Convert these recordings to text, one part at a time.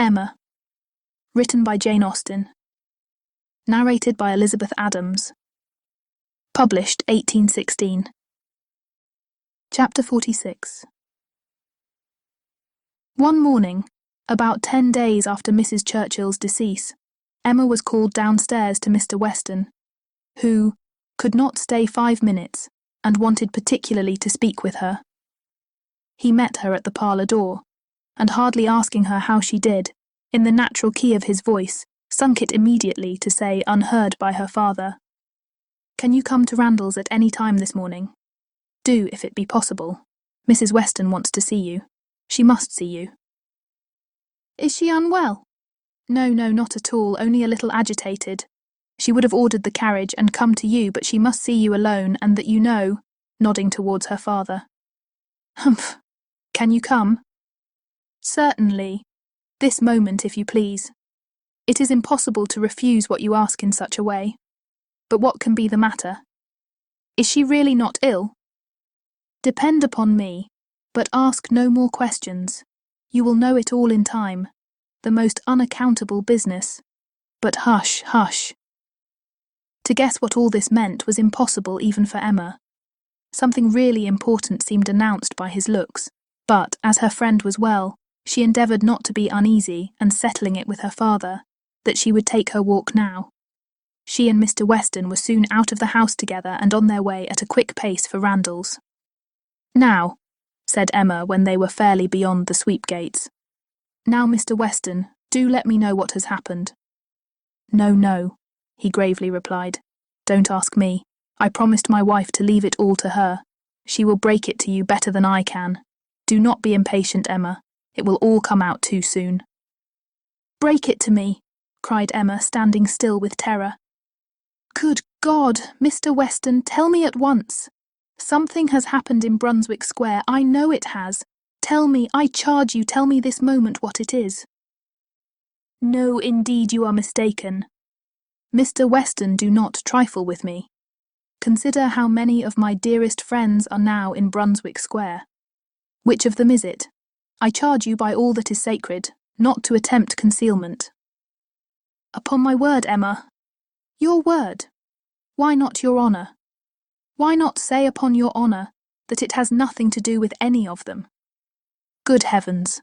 Emma. Written by Jane Austen. Narrated by Elizabeth Adams. Published 1816. Chapter 46. One morning, about 10 days after Mrs. Churchill's decease, Emma was called downstairs to Mr. Weston, who could not stay 5 minutes and wanted particularly to speak with her. He met her at the parlour door, and hardly asking her how she did, in the natural key of his voice, sunk it immediately to say, unheard by her father, "Can you come to Randalls at any time this morning? Do, if it be possible. Mrs. Weston wants to see you. She must see you." "Is she unwell?" No, not at all, only a little agitated. She would have ordered the carriage and come to you, but she must see you alone, and that you know," nodding towards her father. "Humph! Can you come?" "Certainly. This moment, if you please. It is impossible to refuse what you ask in such a way. But what can be the matter? Is she really not ill?" "Depend upon me, but ask no more questions. You will know it all in time. The most unaccountable business. But hush, hush." To guess what all this meant was impossible even for Emma. Something really important seemed announced by his looks, but, as her friend was well, she endeavoured not to be uneasy, and settling it with her father, that she would take her walk now. She and Mr. Weston were soon out of the house together and on their way at a quick pace for Randalls. "Now," said Emma when they were fairly beyond the sweep gates. "Now, Mr. Weston, do let me know what has happened." No, he gravely replied. "Don't ask me. I promised my wife to leave it all to her. She will break it to you better than I can. Do not be impatient, Emma. It will all come out too soon." "Break it to me," cried Emma, standing still with terror. "Good God, Mr. Weston, tell me at once. Something has happened in Brunswick Square. I know it has. Tell me, I charge you, tell me this moment what it is." "No, indeed you are mistaken. Mr. Weston, do not trifle with me. Consider how many of my dearest friends are now in Brunswick Square. Which of them is it? I charge you by all that is sacred, not to attempt concealment." "Upon my word, Emma." "Your word? Why not your honour? Why not say upon your honour that it has nothing to do with any of them? Good heavens!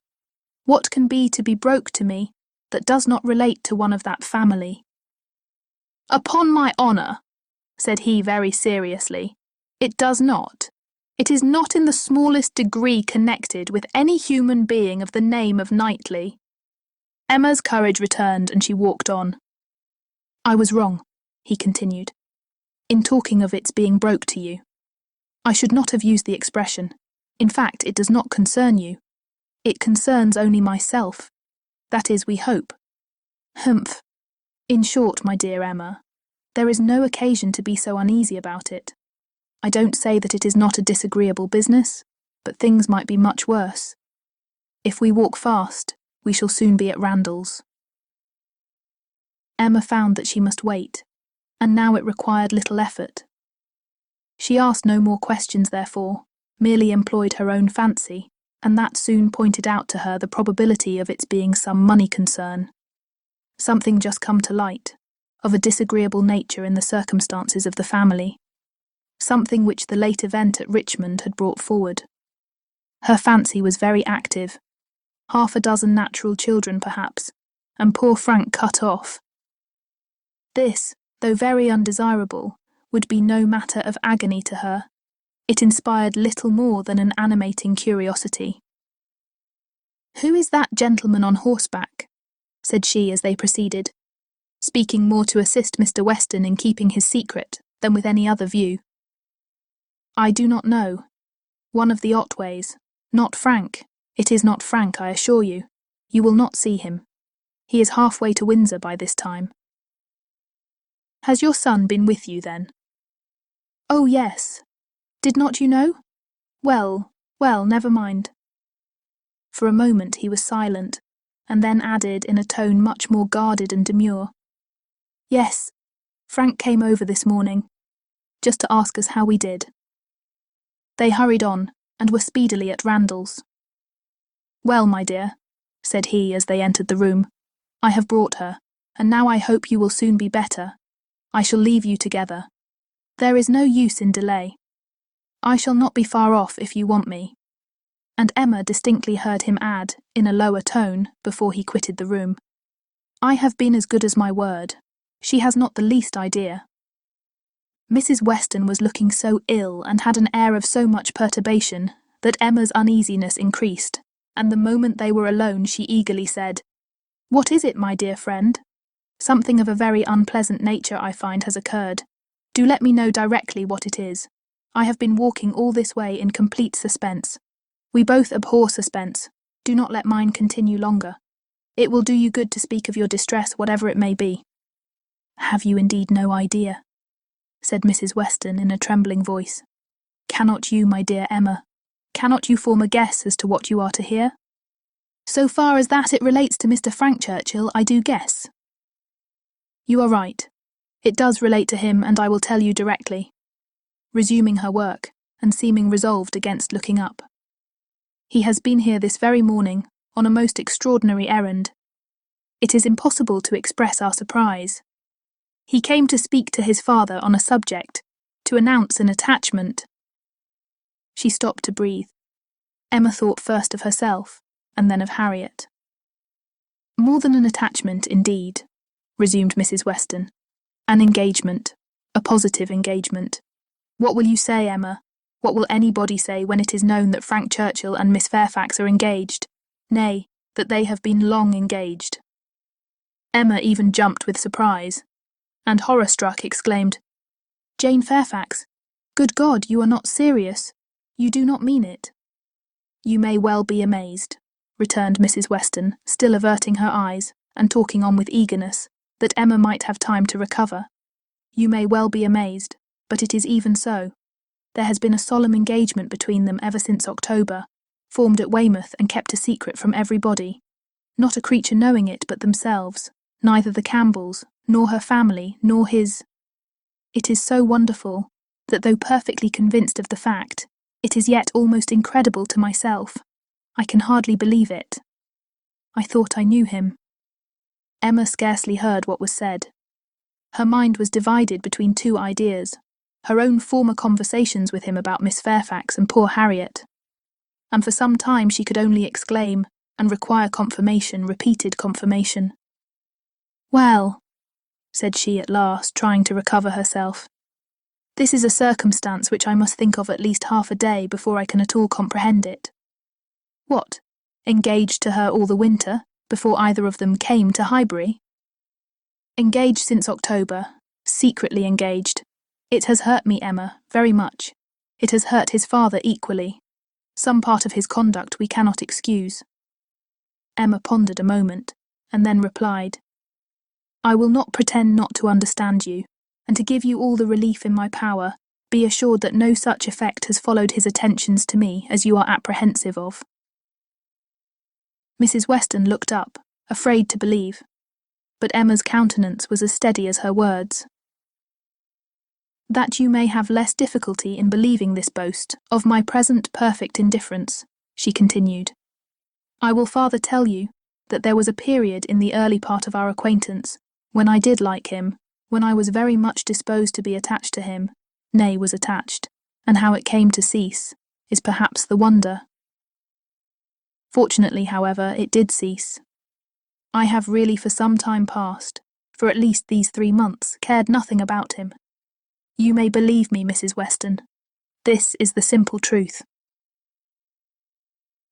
What can be to be broke to me that does not relate to one of that family?" "Upon my honour," said he very seriously, "it does not. It is not in the smallest degree connected with any human being of the name of Knightley." Emma's courage returned and she walked on. "I was wrong," he continued, "in talking of its being broke to you. I should not have used the expression. In fact, it does not concern you. It concerns only myself. That is, we hope. Humph. In short, my dear Emma, there is no occasion to be so uneasy about it. I don't say that it is not a disagreeable business, but things might be much worse. If we walk fast, we shall soon be at Randalls." Emma found that she must wait, and now it required little effort. She asked no more questions therefore, merely employed her own fancy, and that soon pointed out to her the probability of its being some money concern. Something just come to light, of a disagreeable nature in the circumstances of the family. Something which the late event at Richmond had brought forward. Her fancy was very active. 6 natural children perhaps, and poor Frank cut off. This, though very undesirable, would be no matter of agony to her. It inspired little more than an animating curiosity. "Who is that gentleman on horseback?" said she as they proceeded, speaking more to assist Mr. Weston in keeping his secret than with any other view. "I do not know. One of the Otways. Not Frank. It is not Frank, I assure you. You will not see him. He is halfway to Windsor by this time." "Has your son been with you, then?" "Oh, yes. Did not you know? Well, never mind." For a moment he was silent, and then added in a tone much more guarded and demure, "Yes, Frank came over this morning, just to ask us how we did." They hurried on, and were speedily at Randalls. "Well, my dear, said he as they entered the room. "I have brought her, and now I hope you will soon be better. I shall leave you together. There is no use in delay. I shall not be far off if you want me." And Emma distinctly heard him add, in a lower tone, before he quitted the room, "I have been as good as my word. She has not the least idea." Mrs. Weston was looking so ill and had an air of so much perturbation that Emma's uneasiness increased, and the moment they were alone she eagerly said, "What is it, my dear friend? Something of a very unpleasant nature, I find, has occurred. Do let me know directly what it is. I have been walking all this way in complete suspense. We both abhor suspense. Do not let mine continue longer. It will do you good to speak of your distress, whatever it may be." "Have you indeed no idea?" said Mrs. Weston in a trembling voice. "Cannot you, my dear Emma, cannot you form a guess as to what you are to hear?" "So far as that it relates to Mr. Frank Churchill, I do guess." "You are right. It does relate to him, and I will tell you directly," resuming her work, and seeming resolved against looking up. "He has been here this very morning, on a most extraordinary errand. It is impossible to express our surprise. He came to speak to his father on a subject, to announce an attachment." She stopped to breathe. Emma thought first of herself, and then of Harriet. "More than an attachment, indeed," resumed Mrs. Weston. "An engagement, a positive engagement. What will you say, Emma? What will anybody say when it is known that Frank Churchill and Miss Fairfax are engaged? Nay, that they have been long engaged?" Emma even jumped with surprise, and horror-struck exclaimed, "Jane Fairfax! Good God, you are not serious. You do not mean it." "You may well be amazed," returned Mrs. Weston, still averting her eyes, and talking on with eagerness, that Emma might have time to recover. "You may well be amazed, but it is even so. There has been a solemn engagement between them ever since October, formed at Weymouth and kept a secret from everybody. Not a creature knowing it but themselves, neither the Campbells, nor her family, nor his. It is so wonderful, that though perfectly convinced of the fact, it is yet almost incredible to myself. I can hardly believe it. I thought I knew him." Emma scarcely heard what was said. Her mind was divided between two ideas, her own former conversations with him about Miss Fairfax and poor Harriet, and for some time she could only exclaim, and require confirmation, repeated confirmation. "Well," said she at last, trying to recover herself, "this is a circumstance which I must think of at least half a day before I can at all comprehend it." "What, engaged to her all the winter, before either of them came to Highbury?" "Engaged since October, secretly engaged. It has hurt me, Emma, very much. It has hurt his father equally. Some part of his conduct we cannot excuse." Emma pondered a moment, and then replied, "I will not pretend not to understand you, and to give you all the relief in my power, be assured that no such effect has followed his attentions to me as you are apprehensive of." Mrs. Weston looked up, afraid to believe, but Emma's countenance was as steady as her words. "That you may have less difficulty in believing this boast of my present perfect indifference," she continued, "I will farther tell you that there was a period in the early part of our acquaintance when I did like him, when I was very much disposed to be attached to him, nay, was attached, and how it came to cease, is perhaps the wonder. Fortunately, however, it did cease. I have really for some time past, for at least these 3 months, cared nothing about him. You may believe me, Mrs. Weston. This is the simple truth."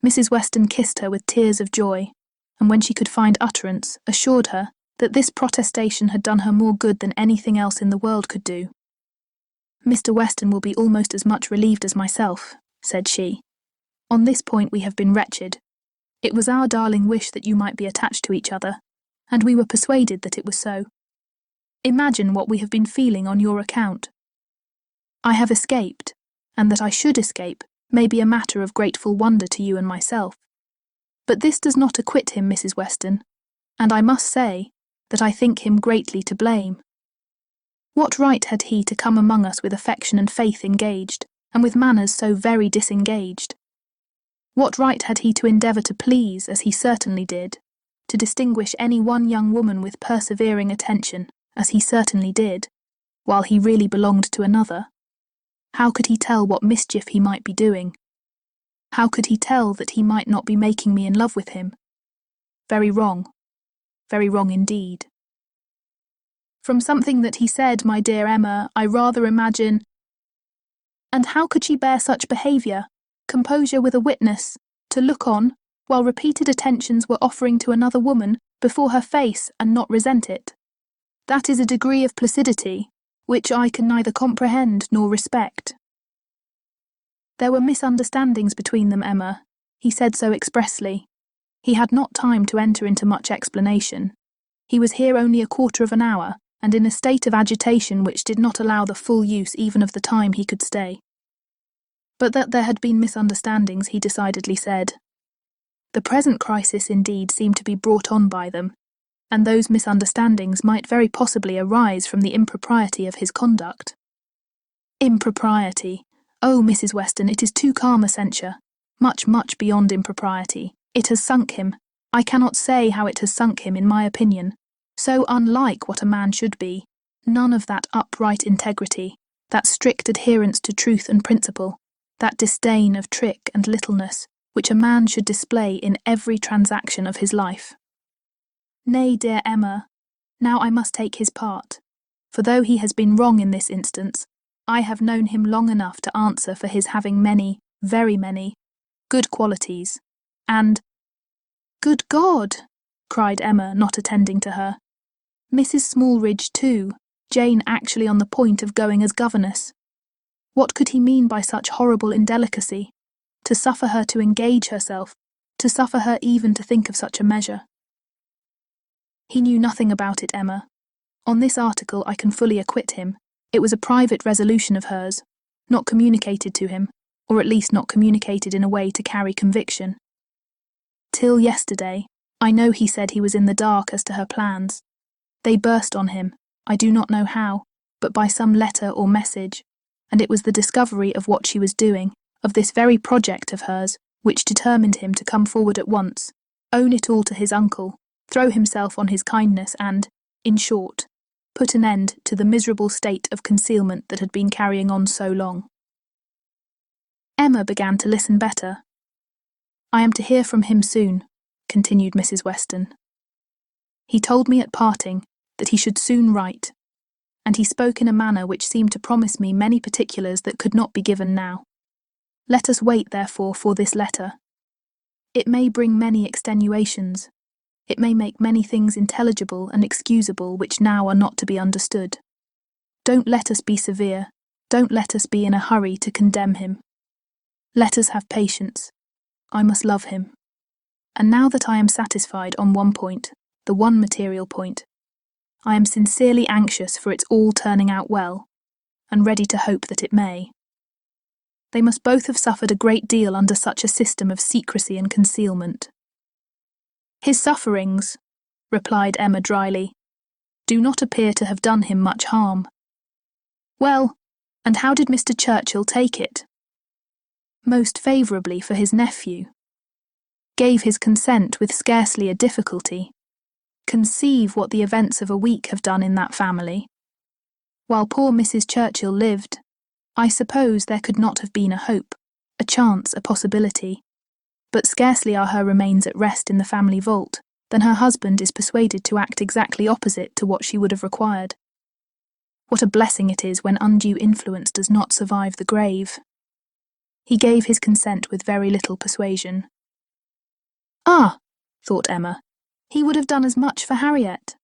Mrs. Weston kissed her with tears of joy, and when she could find utterance, assured her that this protestation had done her more good than anything else in the world could do. "Mr. Weston will be almost as much relieved as myself," said she. "On this point we have been wretched. It was our darling wish that you might be attached to each other, and we were persuaded that it was so. Imagine what we have been feeling on your account. I have escaped, and that I should escape may be a matter of grateful wonder to you and myself. But this does not acquit him, Mrs. Weston, and I must say that I think him greatly to blame. What right had he to come among us with affection and faith engaged, and with manners so very disengaged? What right had he to endeavour to please, as he certainly did, to distinguish any one young woman with persevering attention, as he certainly did, while he really belonged to another? How could he tell what mischief he might be doing? How could he tell that he might not be making me in love with him? Very wrong indeed. From something that he said, my dear Emma, I rather imagine— And how could she bear such behaviour, composure with a witness, to look on, while repeated attentions were offering to another woman before her face, and not resent it? That is a degree of placidity which I can neither comprehend nor respect. There were misunderstandings between them, Emma. He said so expressly. He had not time to enter into much explanation. He was here only a quarter of an hour, and in a state of agitation which did not allow the full use even of the time he could stay. But that there had been misunderstandings, he decidedly said. The present crisis indeed seemed to be brought on by them, and those misunderstandings might very possibly arise from the impropriety of his conduct. Impropriety! Oh, Mrs. Weston, it is too calm a censure. Much beyond impropriety. It has sunk him. I cannot say how it has sunk him, in my opinion. So unlike what a man should be. None of that upright integrity, that strict adherence to truth and principle, that disdain of trick and littleness, which a man should display in every transaction of his life. Nay, dear Emma, now I must take his part, for though he has been wrong in this instance, I have known him long enough to answer for his having many, very many, good qualities, and— Good God! Cried Emma, not attending to her. Mrs. Smallridge too, Jane actually on the point of going as governess. What could he mean by such horrible indelicacy? To suffer her to engage herself, to suffer her even to think of such a measure. He knew nothing about it, Emma. On this article I can fully acquit him. It was a private resolution of hers, not communicated to him, or at least not communicated in a way to carry conviction. Till yesterday, I know he said he was in the dark as to her plans. They burst on him, I do not know how, but by some letter or message, and it was the discovery of what she was doing, of this very project of hers, which determined him to come forward at once, own it all to his uncle, throw himself on his kindness and, in short, put an end to the miserable state of concealment that had been carrying on so long. Emma began to listen better. I am to hear from him soon, continued Mrs. Weston. He told me at parting that he should soon write, and he spoke in a manner which seemed to promise me many particulars that could not be given now. Let us wait, therefore, for this letter. It may bring many extenuations. It may make many things intelligible and excusable which now are not to be understood. Don't let us be severe. Don't let us be in a hurry to condemn him. Let us have patience. I must love him. And now that I am satisfied on one point, the one material point, I am sincerely anxious for its all turning out well, and ready to hope that it may. They must both have suffered a great deal under such a system of secrecy and concealment. His sufferings, replied Emma dryly, do not appear to have done him much harm. Well, and how did Mr. Churchill take it? Most favourably for his nephew. Gave his consent with scarcely a difficulty. Conceive what the events of a week have done in that family. While poor Mrs. Churchill lived, I suppose there could not have been a hope, a chance, a possibility. But scarcely are her remains at rest in the family vault, than her husband is persuaded to act exactly opposite to what she would have required. What a blessing it is when undue influence does not survive the grave. He gave his consent with very little persuasion. Ah, thought Emma, he would have done as much for Harriet.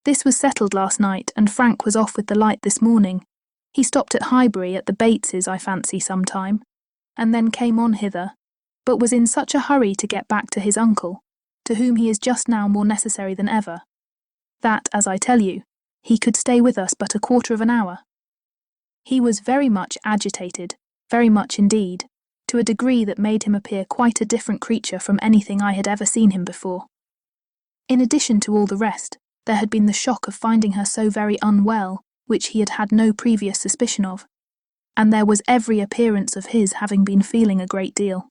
This was settled last night, and Frank was off with the light this morning. He stopped at Highbury at the Bateses, I fancy, some time, and then came on hither, but was in such a hurry to get back to his uncle, to whom he is just now more necessary than ever, that, as I tell you, he could stay with us but a quarter of an hour. He was very much agitated, very much indeed, to a degree that made him appear quite a different creature from anything I had ever seen him before. In addition to all the rest, there had been the shock of finding her so very unwell, which he had had no previous suspicion of, and there was every appearance of his having been feeling a great deal.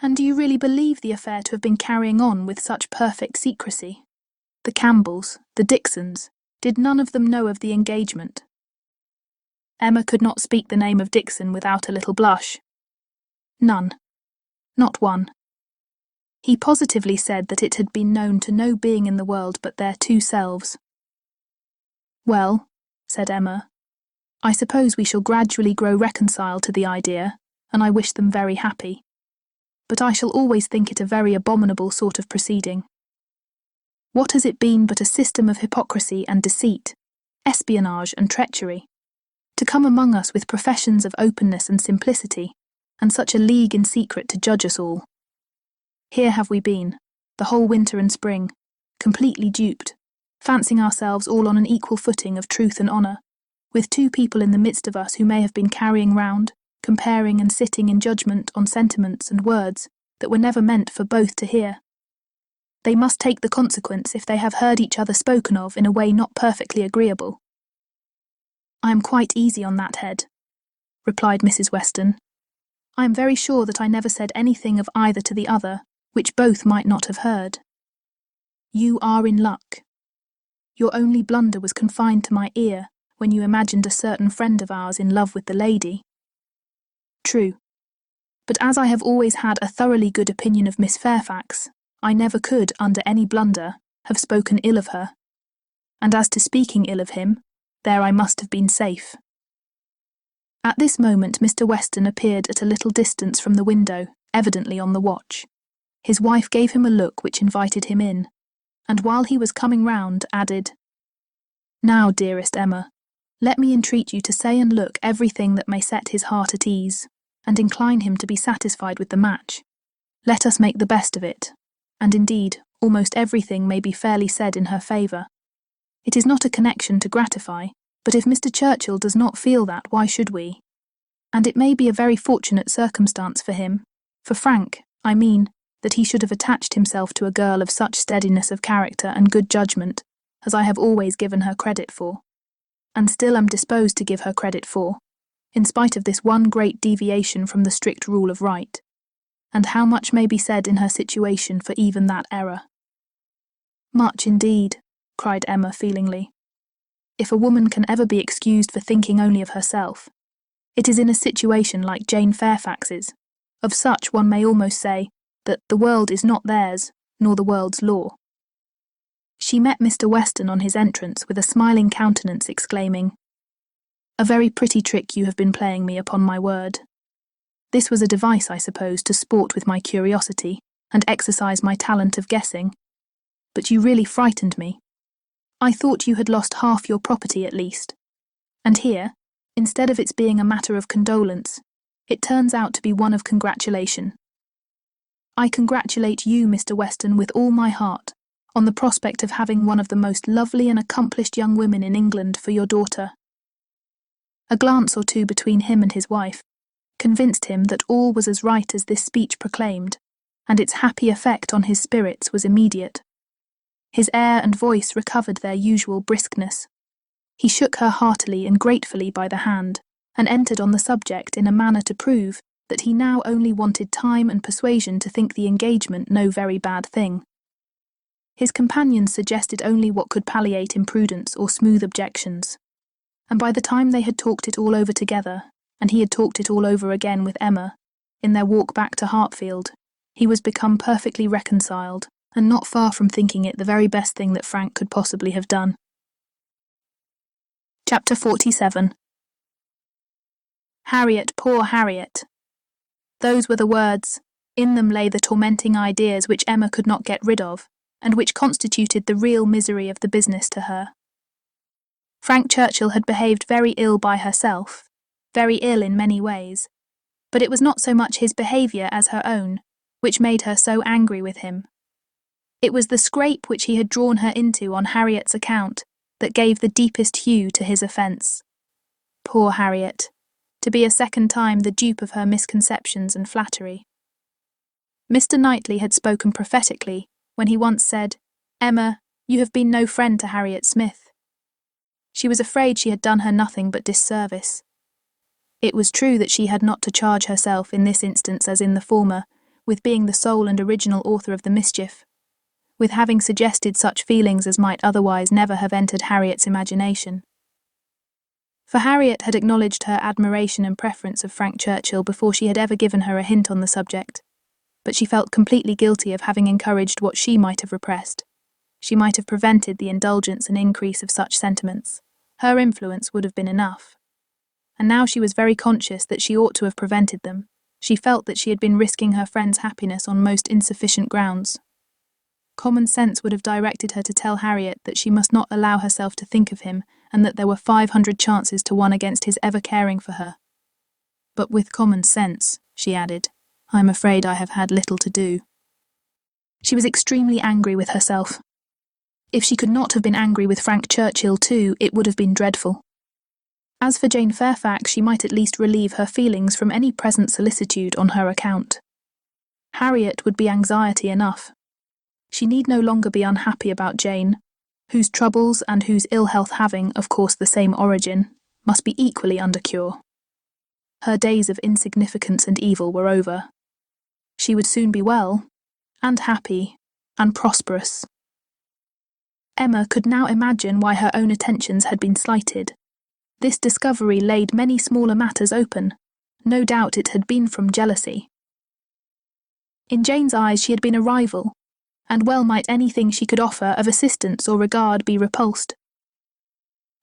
And do you really believe the affair to have been carrying on with such perfect secrecy? The Campbells, the Dixons, did none of them know of the engagement? Emma could not speak the name of Dixon without a little blush. None. Not one. He positively said that it had been known to no being in the world but their two selves. Well, said Emma, I suppose we shall gradually grow reconciled to the idea, and I wish them very happy. But I shall always think it a very abominable sort of proceeding. What has it been but a system of hypocrisy and deceit, espionage and treachery, to come among us with professions of openness and simplicity, and such a league in secret to judge us all? Here have we been, the whole winter and spring, completely duped, fancying ourselves all on an equal footing of truth and honour, with two people in the midst of us who may have been carrying round, comparing and sitting in judgment on sentiments and words that were never meant for both to hear. They must take the consequence if they have heard each other spoken of in a way not perfectly agreeable. I am quite easy on that head, replied Mrs. Weston. I am very sure that I never said anything of either to the other which both might not have heard. You are in luck. Your only blunder was confined to my ear when you imagined a certain friend of ours in love with the lady. True. But as I have always had a thoroughly good opinion of Miss Fairfax, I never could, under any blunder, have spoken ill of her. And as to speaking ill of him, there I must have been safe. At this moment Mr. Weston appeared at a little distance from the window, evidently on the watch. His wife gave him a look which invited him in, and while he was coming round, added, Now, dearest Emma, let me entreat you to say and look everything that may set his heart at ease, and incline him to be satisfied with the match. Let us make the best of it, and indeed, almost everything may be fairly said in her favour. It is not a connection to gratify, but if Mr. Churchill does not feel that, why should we? And it may be a very fortunate circumstance for him, for Frank, I mean, that he should have attached himself to a girl of such steadiness of character and good judgment as I have always given her credit for, and still am disposed to give her credit for, in spite of this one great deviation from the strict rule of right, and how much may be said in her situation for even that error. Much indeed, cried Emma feelingly. If a woman can ever be excused for thinking only of herself, it is in a situation like Jane Fairfax's. Of such one may almost say that the world is not theirs, nor the world's law. She met Mr. Weston on his entrance with a smiling countenance, exclaiming, A very pretty trick you have been playing me, upon my word. This was a device, I suppose, to sport with my curiosity and exercise my talent of guessing. But you really frightened me. I thought you had lost half your property at least. And here, instead of its being a matter of condolence, it turns out to be one of congratulation. I congratulate you, Mr. Weston, with all my heart, on the prospect of having one of the most lovely and accomplished young women in England for your daughter. A glance or two between him and his wife convinced him that all was as right as this speech proclaimed, and its happy effect on his spirits was immediate. His air and voice recovered their usual briskness. He shook her heartily and gratefully by the hand, and entered on the subject in a manner to prove that he now only wanted time and persuasion to think the engagement no very bad thing. His companions suggested only what could palliate imprudence or smooth objections, and by the time they had talked it all over together, and he had talked it all over again with Emma, in their walk back to Hartfield, he was become perfectly reconciled, and not far from thinking it the very best thing that Frank could possibly have done. Chapter 47. Harriet, poor Harriet. Those were the words. In them lay the tormenting ideas which Emma could not get rid of, and which constituted the real misery of the business to her. Frank Churchill had behaved very ill by herself, very ill in many ways, but it was not so much his behaviour as her own, which made her so angry with him. It was the scrape which he had drawn her into on Harriet's account that gave the deepest hue to his offence. Poor Harriet, to be a second time the dupe of her misconceptions and flattery. Mr. Knightley had spoken prophetically when he once said, Emma, you have been no friend to Harriet Smith. She was afraid she had done her nothing but disservice. It was true that she had not to charge herself in this instance as in the former with being the sole and original author of the mischief, with having suggested such feelings as might otherwise never have entered Harriet's imagination. For Harriet had acknowledged her admiration and preference of Frank Churchill before she had ever given her a hint on the subject, but she felt completely guilty of having encouraged what she might have repressed. She might have prevented the indulgence and increase of such sentiments. Her influence would have been enough. And now she was very conscious that she ought to have prevented them. She felt that she had been risking her friend's happiness on most insufficient grounds. Common sense would have directed her to tell Harriet that she must not allow herself to think of him, and that there were 500 chances to 1 against his ever caring for her. But with common sense, she added, I am afraid I have had little to do. She was extremely angry with herself. If she could not have been angry with Frank Churchill too, it would have been dreadful. As for Jane Fairfax, she might at least relieve her feelings from any present solicitude on her account. Harriet would be anxiety enough. She need no longer be unhappy about Jane, whose troubles and whose ill health having, of course, the same origin, must be equally under cure. Her days of insignificance and evil were over. She would soon be well, and happy, and prosperous. Emma could now imagine why her own attentions had been slighted. This discovery laid many smaller matters open. No doubt it had been from jealousy. In Jane's eyes she had been a rival, and well might anything she could offer of assistance or regard be repulsed.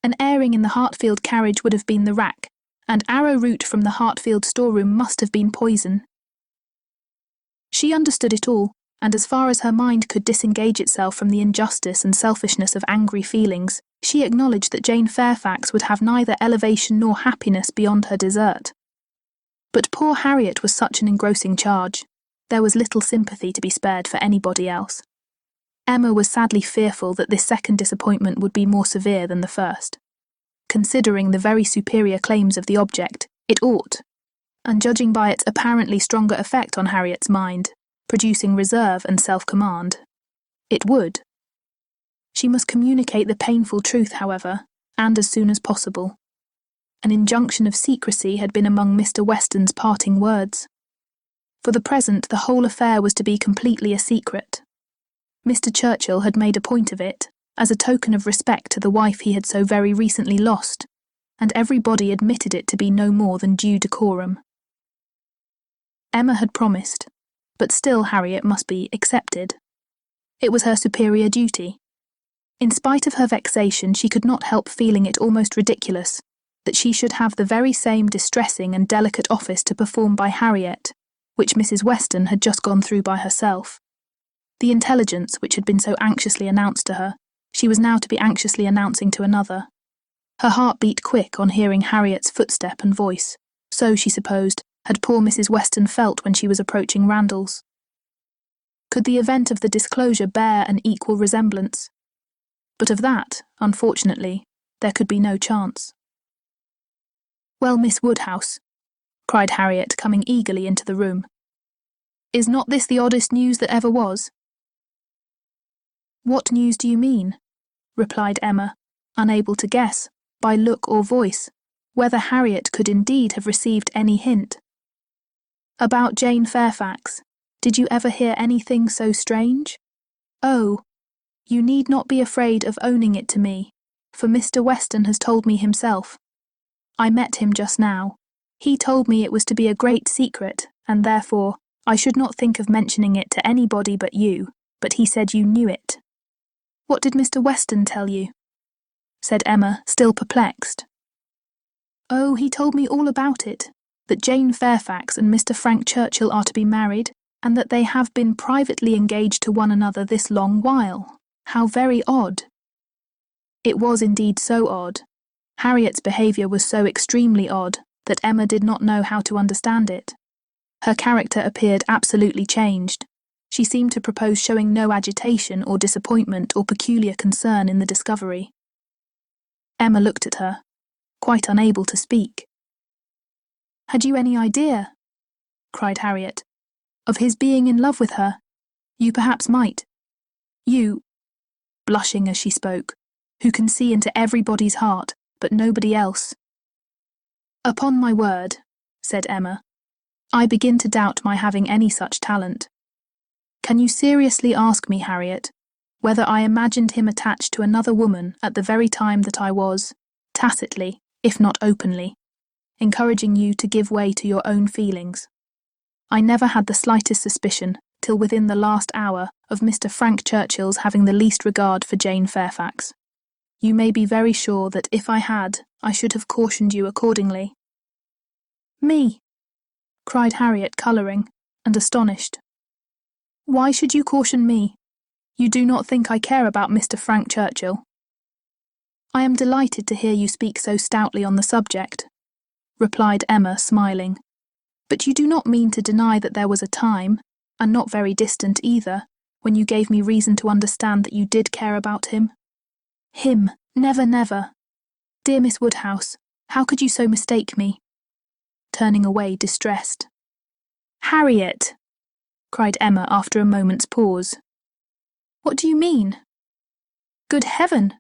An airing in the Hartfield carriage would have been the rack, and arrowroot from the Hartfield storeroom must have been poison. She understood it all, and as far as her mind could disengage itself from the injustice and selfishness of angry feelings, she acknowledged that Jane Fairfax would have neither elevation nor happiness beyond her desert. But poor Harriet was such an engrossing charge. There was little sympathy to be spared for anybody else. Emma was sadly fearful that this second disappointment would be more severe than the first. Considering the very superior claims of the object, it ought, and judging by its apparently stronger effect on Harriet's mind, producing reserve and self-command, it would. She must communicate the painful truth, however, and as soon as possible. An injunction of secrecy had been among Mr. Weston's parting words. For the present, the whole affair was to be completely a secret. Mr. Churchill had made a point of it, as a token of respect to the wife he had so very recently lost, and everybody admitted it to be no more than due decorum. Emma had promised, but still Harriet must be accepted. It was her superior duty. In spite of her vexation, she could not help feeling it almost ridiculous that she should have the very same distressing and delicate office to perform by Harriet, which Mrs. Weston had just gone through by herself. The intelligence which had been so anxiously announced to her, she was now to be anxiously announcing to another. Her heart beat quick on hearing Harriet's footstep and voice. So, she supposed, had poor Mrs. Weston felt when she was approaching Randalls. Could the event of the disclosure bear an equal resemblance? But of that, unfortunately, there could be no chance. "Well, Miss Woodhouse," cried Harriet, coming eagerly into the room, "is not this the oddest news that ever was?" "What news do you mean?" replied Emma, unable to guess, by look or voice, whether Harriet could indeed have received any hint. "About Jane Fairfax. Did you ever hear anything so strange? Oh, you need not be afraid of owning it to me, for Mr. Weston has told me himself. I met him just now. He told me it was to be a great secret, and therefore I should not think of mentioning it to anybody but you, but he said you knew it." "What did Mr. Weston tell you?" said Emma, still perplexed. "Oh, he told me all about it, that Jane Fairfax and Mr. Frank Churchill are to be married, and that they have been privately engaged to one another this long while. How very odd." It was indeed so odd. Harriet's behaviour was so extremely odd that Emma did not know how to understand it. Her character appeared absolutely changed. She seemed to propose showing no agitation or disappointment or peculiar concern in the discovery. Emma looked at her, quite unable to speak. "Had you any idea," cried Harriet, "of his being in love with her? You perhaps might. You," blushing as she spoke, "who can see into everybody's heart, but nobody else." "Upon my word," said Emma, I begin to doubt my having any such talent. Can you seriously ask me, Harriet, whether I imagined him attached to another woman at the very time that I was, tacitly, if not openly, encouraging you to give way to your own feelings? I never had the slightest suspicion, till within the last hour, of Mr. Frank Churchill's having the least regard for Jane Fairfax. You may be very sure that if I had, I should have cautioned you accordingly. Me! Cried Harriet, colouring, and astonished. Why should you caution me? You do not think I care about Mr. Frank Churchill. I am delighted to hear you speak so stoutly on the subject, replied Emma, smiling. But you do not mean to deny that there was a time, and not very distant either, when you gave me reason to understand that you did care about him? Him! Never, never! Dear Miss Woodhouse, how could you so mistake me? Turning away, distressed. Harriet! Cried Emma after a moment's pause. What do you mean? Good heaven!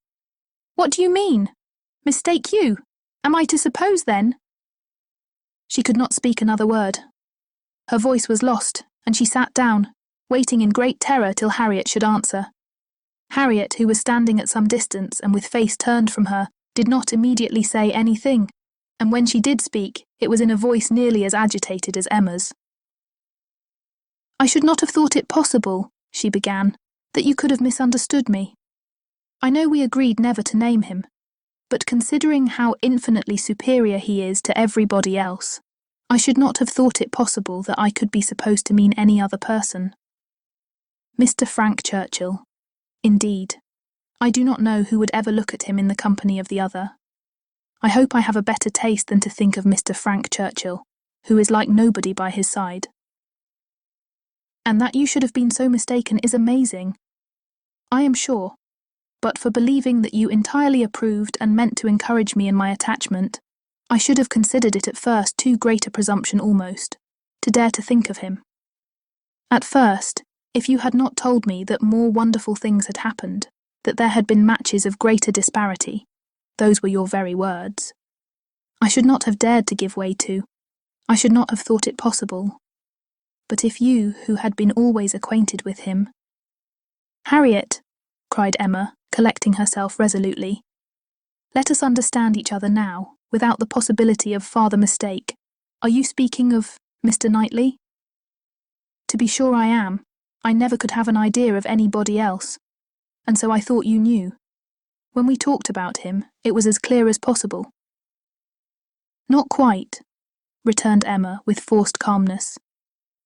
What do you mean? Mistake you? Am I to suppose, then? She could not speak another word. Her voice was lost, and she sat down, waiting in great terror till Harriet should answer. Harriet, who was standing at some distance and with face turned from her, did not immediately say anything, and when she did speak, it was in a voice nearly as agitated as Emma's. I should not have thought it possible, she began, that you could have misunderstood me. I know we agreed never to name him, but considering how infinitely superior he is to everybody else, I should not have thought it possible that I could be supposed to mean any other person. Mr. Frank Churchill. Indeed, I do not know who would ever look at him in the company of the other. I hope I have a better taste than to think of Mr. Frank Churchill, who is like nobody by his side. And that you should have been so mistaken is amazing, I am sure, but for believing that you entirely approved and meant to encourage me in my attachment, I should have considered it at first too great a presumption almost, to dare to think of him. At first, if you had not told me that more wonderful things had happened, that there had been matches of greater disparity, those were your very words, I should not have dared to give way to, I should not have thought it possible. But if you, who had been always acquainted with him— Harriet, cried Emma, collecting herself resolutely, let us understand each other now, without the possibility of farther mistake. Are you speaking of Mr. Knightley? To be sure I am. I never could have an idea of anybody else, and so I thought you knew. When we talked about him, it was as clear as possible. Not quite, returned Emma with forced calmness,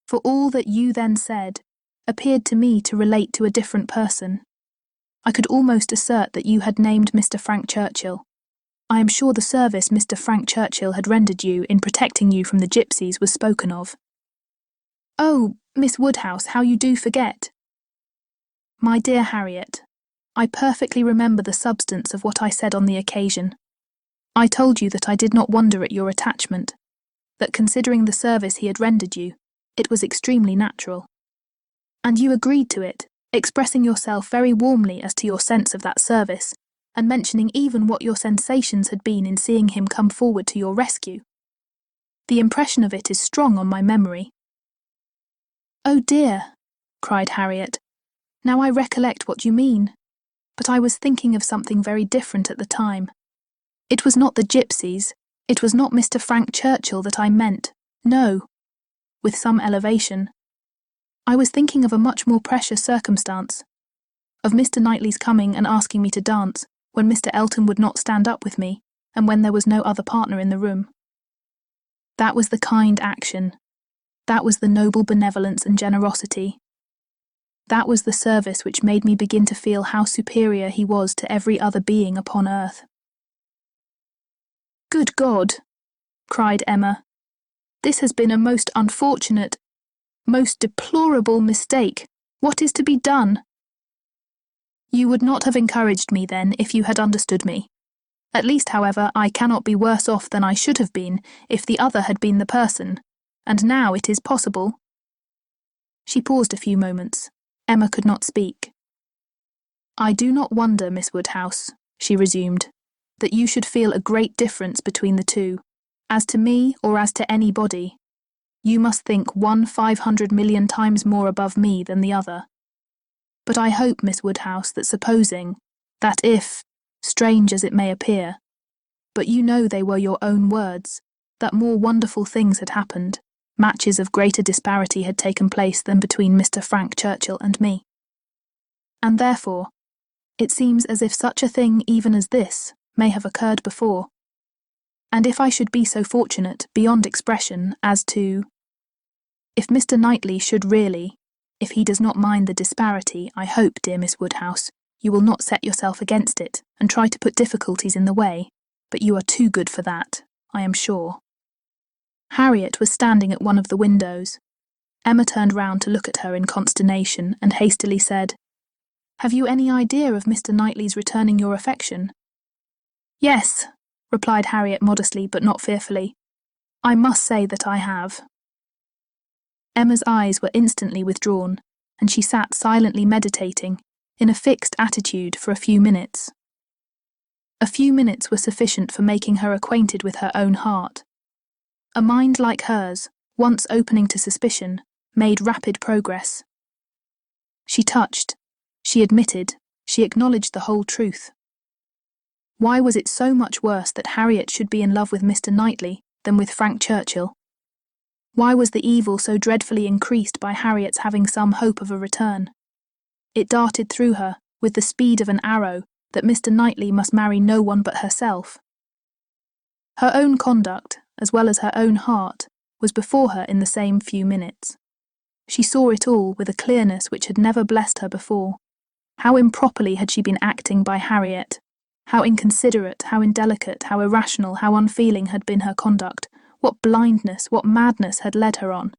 for all that you then said appeared to me to relate to a different person. I could almost assert that you had named Mr. Frank Churchill. I am sure the service Mr. Frank Churchill had rendered you in protecting you from the gypsies was spoken of. Oh, Miss Woodhouse, how you do forget! My dear Harriet, I perfectly remember the substance of what I said on the occasion. I told you that I did not wonder at your attachment, that considering the service he had rendered you, it was extremely natural. And you agreed to it, expressing yourself very warmly as to your sense of that service, and mentioning even what your sensations had been in seeing him come forward to your rescue. The impression of it is strong on my memory. Oh dear, cried Harriet, now I recollect what you mean, but I was thinking of something very different at the time. It was not the gypsies, it was not Mr. Frank Churchill that I meant, no, with some elevation. I was thinking of a much more precious circumstance, of Mr. Knightley's coming and asking me to dance, when Mr. Elton would not stand up with me, and when there was no other partner in the room. That was the kind action. That was the noble benevolence and generosity. That was the service which made me begin to feel how superior he was to every other being upon earth. Good God, cried Emma, this has been a most unfortunate, most deplorable mistake. What is to be done? You would not have encouraged me then if you had understood me. At least, however, I cannot be worse off than I should have been if the other had been the person, and now it is possible. She paused a few moments. Emma could not speak. I do not wonder, Miss Woodhouse, she resumed, that you should feel a great difference between the two, as to me or as to anybody. You must think one 500 million times more above me than the other. But I hope, Miss Woodhouse, that supposing, that if, strange as it may appear, but you know they were your own words, that more wonderful things had happened, matches of greater disparity had taken place than between Mr. Frank Churchill and me. And therefore, it seems as if such a thing even as this may have occurred before. And if I should be so fortunate, beyond expression, as to... If Mr. Knightley should really, if he does not mind the disparity, I hope, dear Miss Woodhouse, you will not set yourself against it and try to put difficulties in the way, but you are too good for that, I am sure. Harriet was standing at one of the windows. Emma turned round to look at her in consternation and hastily said, "Have you any idea of Mr. Knightley's returning your affection?" "Yes," replied Harriet modestly but not fearfully. "I must say that I have." Emma's eyes were instantly withdrawn, and she sat silently meditating, in a fixed attitude for a few minutes. A few minutes were sufficient for making her acquainted with her own heart. A mind like hers, once opening to suspicion, made rapid progress. She touched, she admitted, she acknowledged the whole truth. Why was it so much worse that Harriet should be in love with Mr. Knightley than with Frank Churchill? Why was the evil so dreadfully increased by Harriet's having some hope of a return? It darted through her, with the speed of an arrow, that Mr. Knightley must marry no one but herself. Her own conduct, as well as her own heart, was before her in the same few minutes. She saw it all with a clearness which had never blessed her before. How improperly had she been acting by Harriet? How inconsiderate, how indelicate, how irrational, how unfeeling had been her conduct? What blindness, what madness had led her on?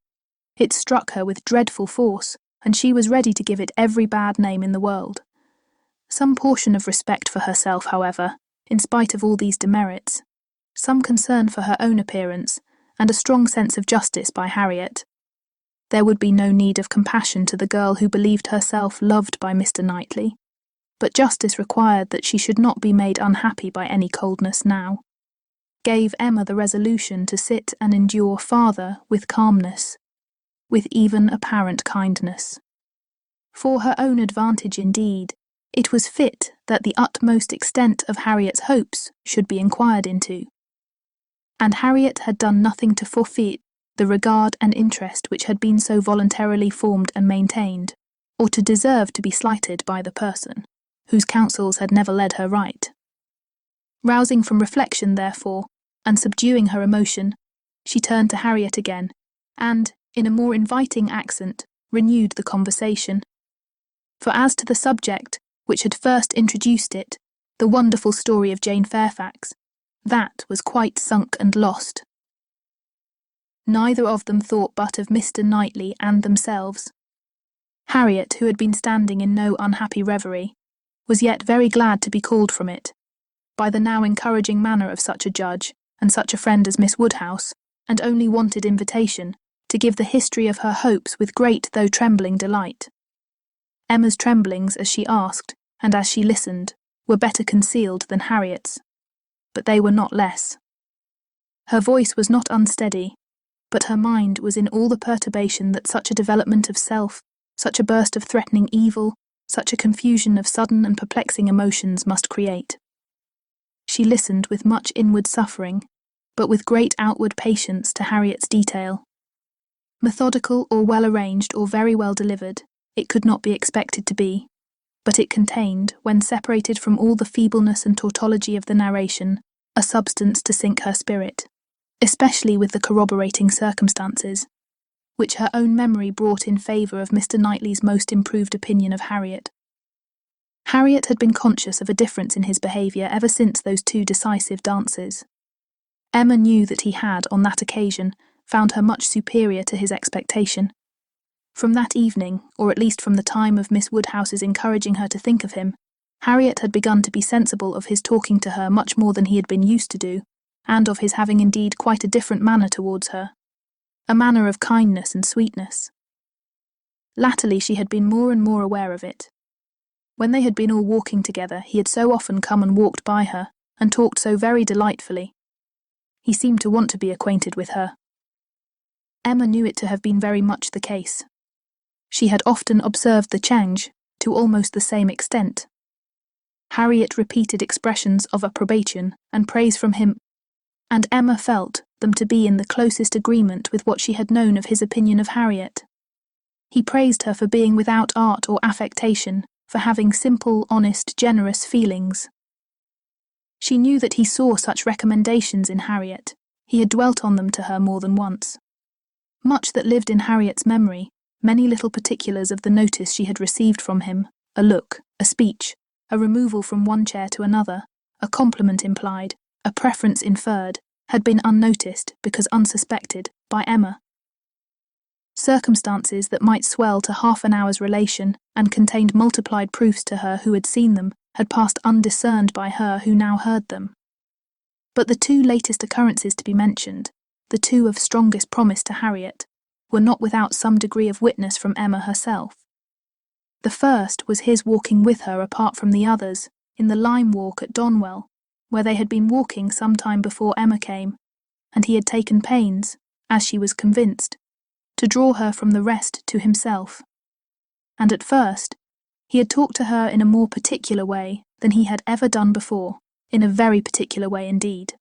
It struck her with dreadful force, and she was ready to give it every bad name in the world. Some portion of respect for herself, however, in spite of all these demerits, some concern for her own appearance, and a strong sense of justice by Harriet. There would be no need of compassion to the girl who believed herself loved by Mr. Knightley, but justice required that she should not be made unhappy by any coldness now. Gave Emma the resolution to sit and endure farther with calmness, with even apparent kindness. For her own advantage indeed, it was fit that the utmost extent of Harriet's hopes should be inquired into. And Harriet had done nothing to forfeit the regard and interest which had been so voluntarily formed and maintained, or to deserve to be slighted by the person, whose counsels had never led her right. Rousing from reflection, therefore, and subduing her emotion, she turned to Harriet again, and, in a more inviting accent, renewed the conversation. For as to the subject which had first introduced it, the wonderful story of Jane Fairfax, that was quite sunk and lost. Neither of them thought but of Mr. Knightley and themselves. Harriet, who had been standing in no unhappy reverie, was yet very glad to be called from it, by the now encouraging manner of such a judge, and such a friend as Miss Woodhouse, and only wanted invitation to give the history of her hopes with great though trembling delight. Emma's tremblings as she asked, and as she listened, were better concealed than Harriet's, but they were not less. Her voice was not unsteady, but her mind was in all the perturbation that such a development of self, such a burst of threatening evil, such a confusion of sudden and perplexing emotions must create. She listened with much inward suffering, but with great outward patience to Harriet's detail. Methodical or well arranged or very well delivered, it could not be expected to be, but it contained, when separated from all the feebleness and tautology of the narration, a substance to sink her spirit, especially with the corroborating circumstances, which her own memory brought in favour of Mr. Knightley's most improved opinion of Harriet. Harriet had been conscious of a difference in his behaviour ever since those two decisive dances. Emma knew that he had, on that occasion, found her much superior to his expectation. From that evening, or at least from the time of Miss Woodhouse's encouraging her to think of him, Harriet had begun to be sensible of his talking to her much more than he had been used to do, and of his having indeed quite a different manner towards her, a manner of kindness and sweetness. Latterly she had been more and more aware of it. When they had been all walking together, he had so often come and walked by her, and talked so very delightfully. He seemed to want to be acquainted with her. Emma knew it to have been very much the case. She had often observed the change, to almost the same extent. Harriet repeated expressions of approbation and praise from him, and Emma felt them to be in the closest agreement with what she had known of his opinion of Harriet. He praised her for being without art or affectation, for having simple, honest, generous feelings. She knew that he saw such recommendations in Harriet. He had dwelt on them to her more than once. Much that lived in Harriet's memory, many little particulars of the notice she had received from him, a look, a speech, a removal from one chair to another, a compliment implied, a preference inferred, had been unnoticed because unsuspected by Emma. Circumstances that might swell to half an hour's relation and contained multiplied proofs to her who had seen them had passed undiscerned by her who now heard them. But the two latest occurrences to be mentioned, the two of strongest promise to Harriet, were not without some degree of witness from Emma herself. The first was his walking with her apart from the others, in the lime walk at Donwell, where they had been walking some time before Emma came, and he had taken pains, as she was convinced, to draw her from the rest to himself. And at first, he had talked to her in a more particular way than he had ever done before, in a very particular way indeed.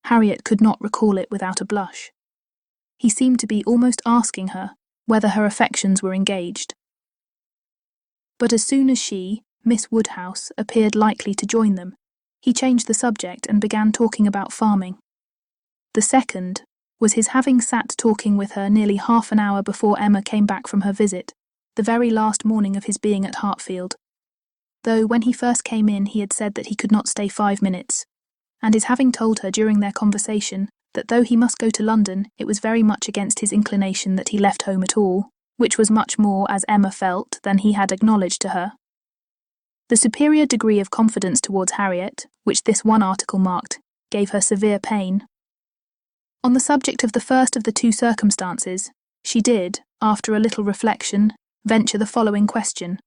Harriet could not recall it without a blush. He seemed to be almost asking her whether her affections were engaged. But as soon as she, Miss Woodhouse, appeared likely to join them, he changed the subject and began talking about farming. The second was his having sat talking with her nearly half an hour before Emma came back from her visit, the very last morning of his being at Hartfield, though when he first came in he had said that he could not stay 5 minutes, and his having told her during their conversation that though he must go to London, it was very much against his inclination that he left home at all, which was much more, as Emma felt, than he had acknowledged to her. The superior degree of confidence towards Harriet, which this one article marked, gave her severe pain. On the subject of the first of the two circumstances, she did, after a little reflection, venture the following question.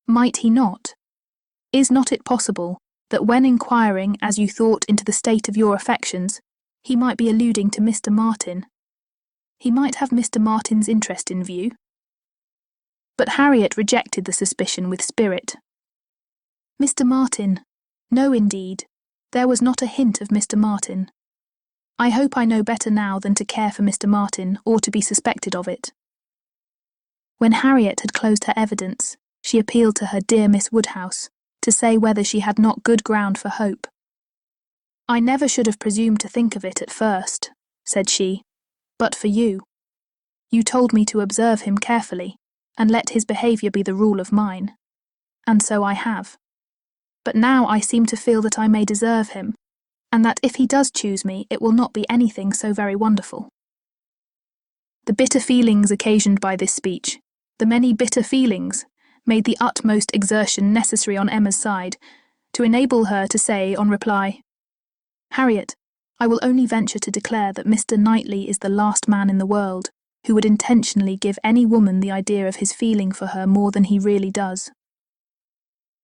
Might he not? Is not it possible that when inquiring, as you thought, into the state of your affections, he might be alluding to Mr. Martin? He might have Mr. Martin's interest in view? But Harriet rejected the suspicion with spirit. Mr. Martin? No, indeed. There was not a hint of Mr. Martin. I hope I know better now than to care for Mr. Martin or to be suspected of it. When Harriet had closed her evidence, she appealed to her dear Miss Woodhouse to say whether she had not good ground for hope. I never should have presumed to think of it at first, said she, but for you. You told me to observe him carefully, and let his behaviour be the rule of mine. And so I have. But now I seem to feel that I may deserve him, and that if he does choose me, it will not be anything so very wonderful. The bitter feelings occasioned by this speech, the many bitter feelings, made the utmost exertion necessary on Emma's side, to enable her to say, on reply, Harriet, I will only venture to declare that Mr. Knightley is the last man in the world who would intentionally give any woman the idea of his feeling for her more than he really does.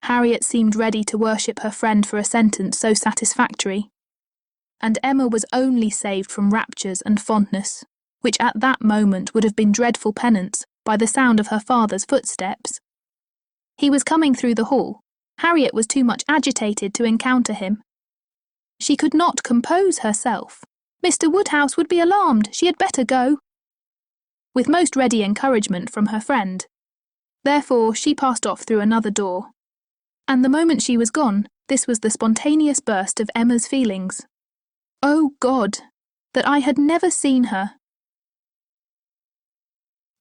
Harriet seemed ready to worship her friend for a sentence so satisfactory, and Emma was only saved from raptures and fondness, which at that moment would have been dreadful penance, by the sound of her father's footsteps. He was coming through the hall. Harriet was too much agitated to encounter him. She could not compose herself. Mr. Woodhouse would be alarmed. She had better go. With most ready encouragement from her friend. Therefore she passed off through another door. And the moment she was gone, this was the spontaneous burst of Emma's feelings. Oh God, that I had never seen her!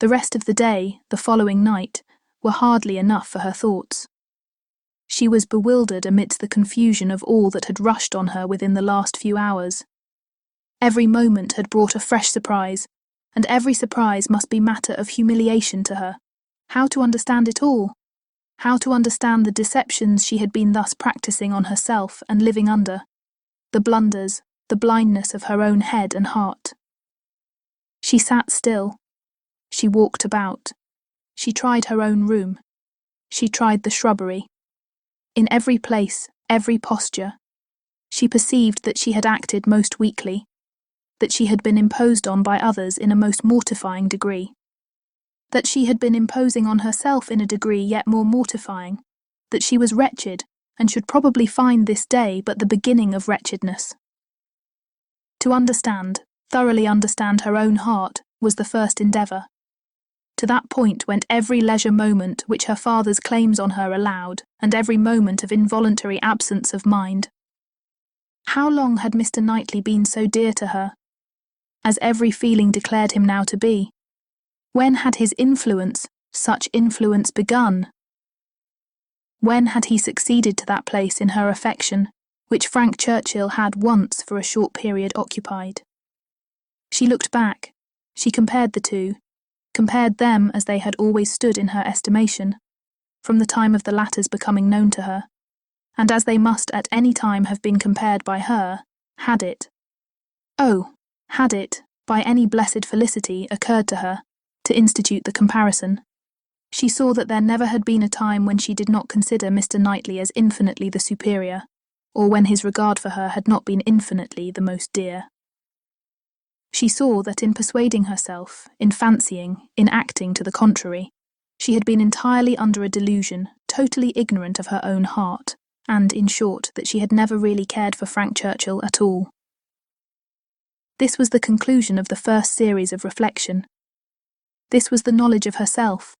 The rest of the day, the following night, were hardly enough for her thoughts. She was bewildered amidst the confusion of all that had rushed on her within the last few hours. Every moment had brought a fresh surprise, and every surprise must be matter of humiliation to her. How to understand it all? How to understand the deceptions she had been thus practising on herself and living under, the blunders, the blindness of her own head and heart? She sat still. She walked about. She tried her own room. She tried the shrubbery. In every place, every posture, she perceived that she had acted most weakly. that she had been imposed on by others in a most mortifying degree, that she had been imposing on herself in a degree yet more mortifying, that she was wretched and should probably find this day but the beginning of wretchedness. To understand, thoroughly understand her own heart was the first endeavour. To that point went every leisure moment which her father's claims on her allowed, and every moment of involuntary absence of mind. How long had Mr. Knightley been so dear to her, as every feeling declared him now to be? When had his influence, such influence, begun? When had he succeeded to that place in her affection, which Frank Churchill had once for a short period occupied? She looked back, she compared the two, compared them as they had always stood in her estimation, from the time of the latter's becoming known to her, and as they must at any time have been compared by her, had it, by any blessed felicity occurred to her, to institute the comparison, she saw that there never had been a time when she did not consider Mr. Knightley as infinitely the superior, or when his regard for her had not been infinitely the most dear. She saw that in persuading herself, in fancying, in acting to the contrary, she had been entirely under a delusion, totally ignorant of her own heart, and, in short, that she had never really cared for Frank Churchill at all. This was the conclusion of the first series of reflection. This was the knowledge of herself,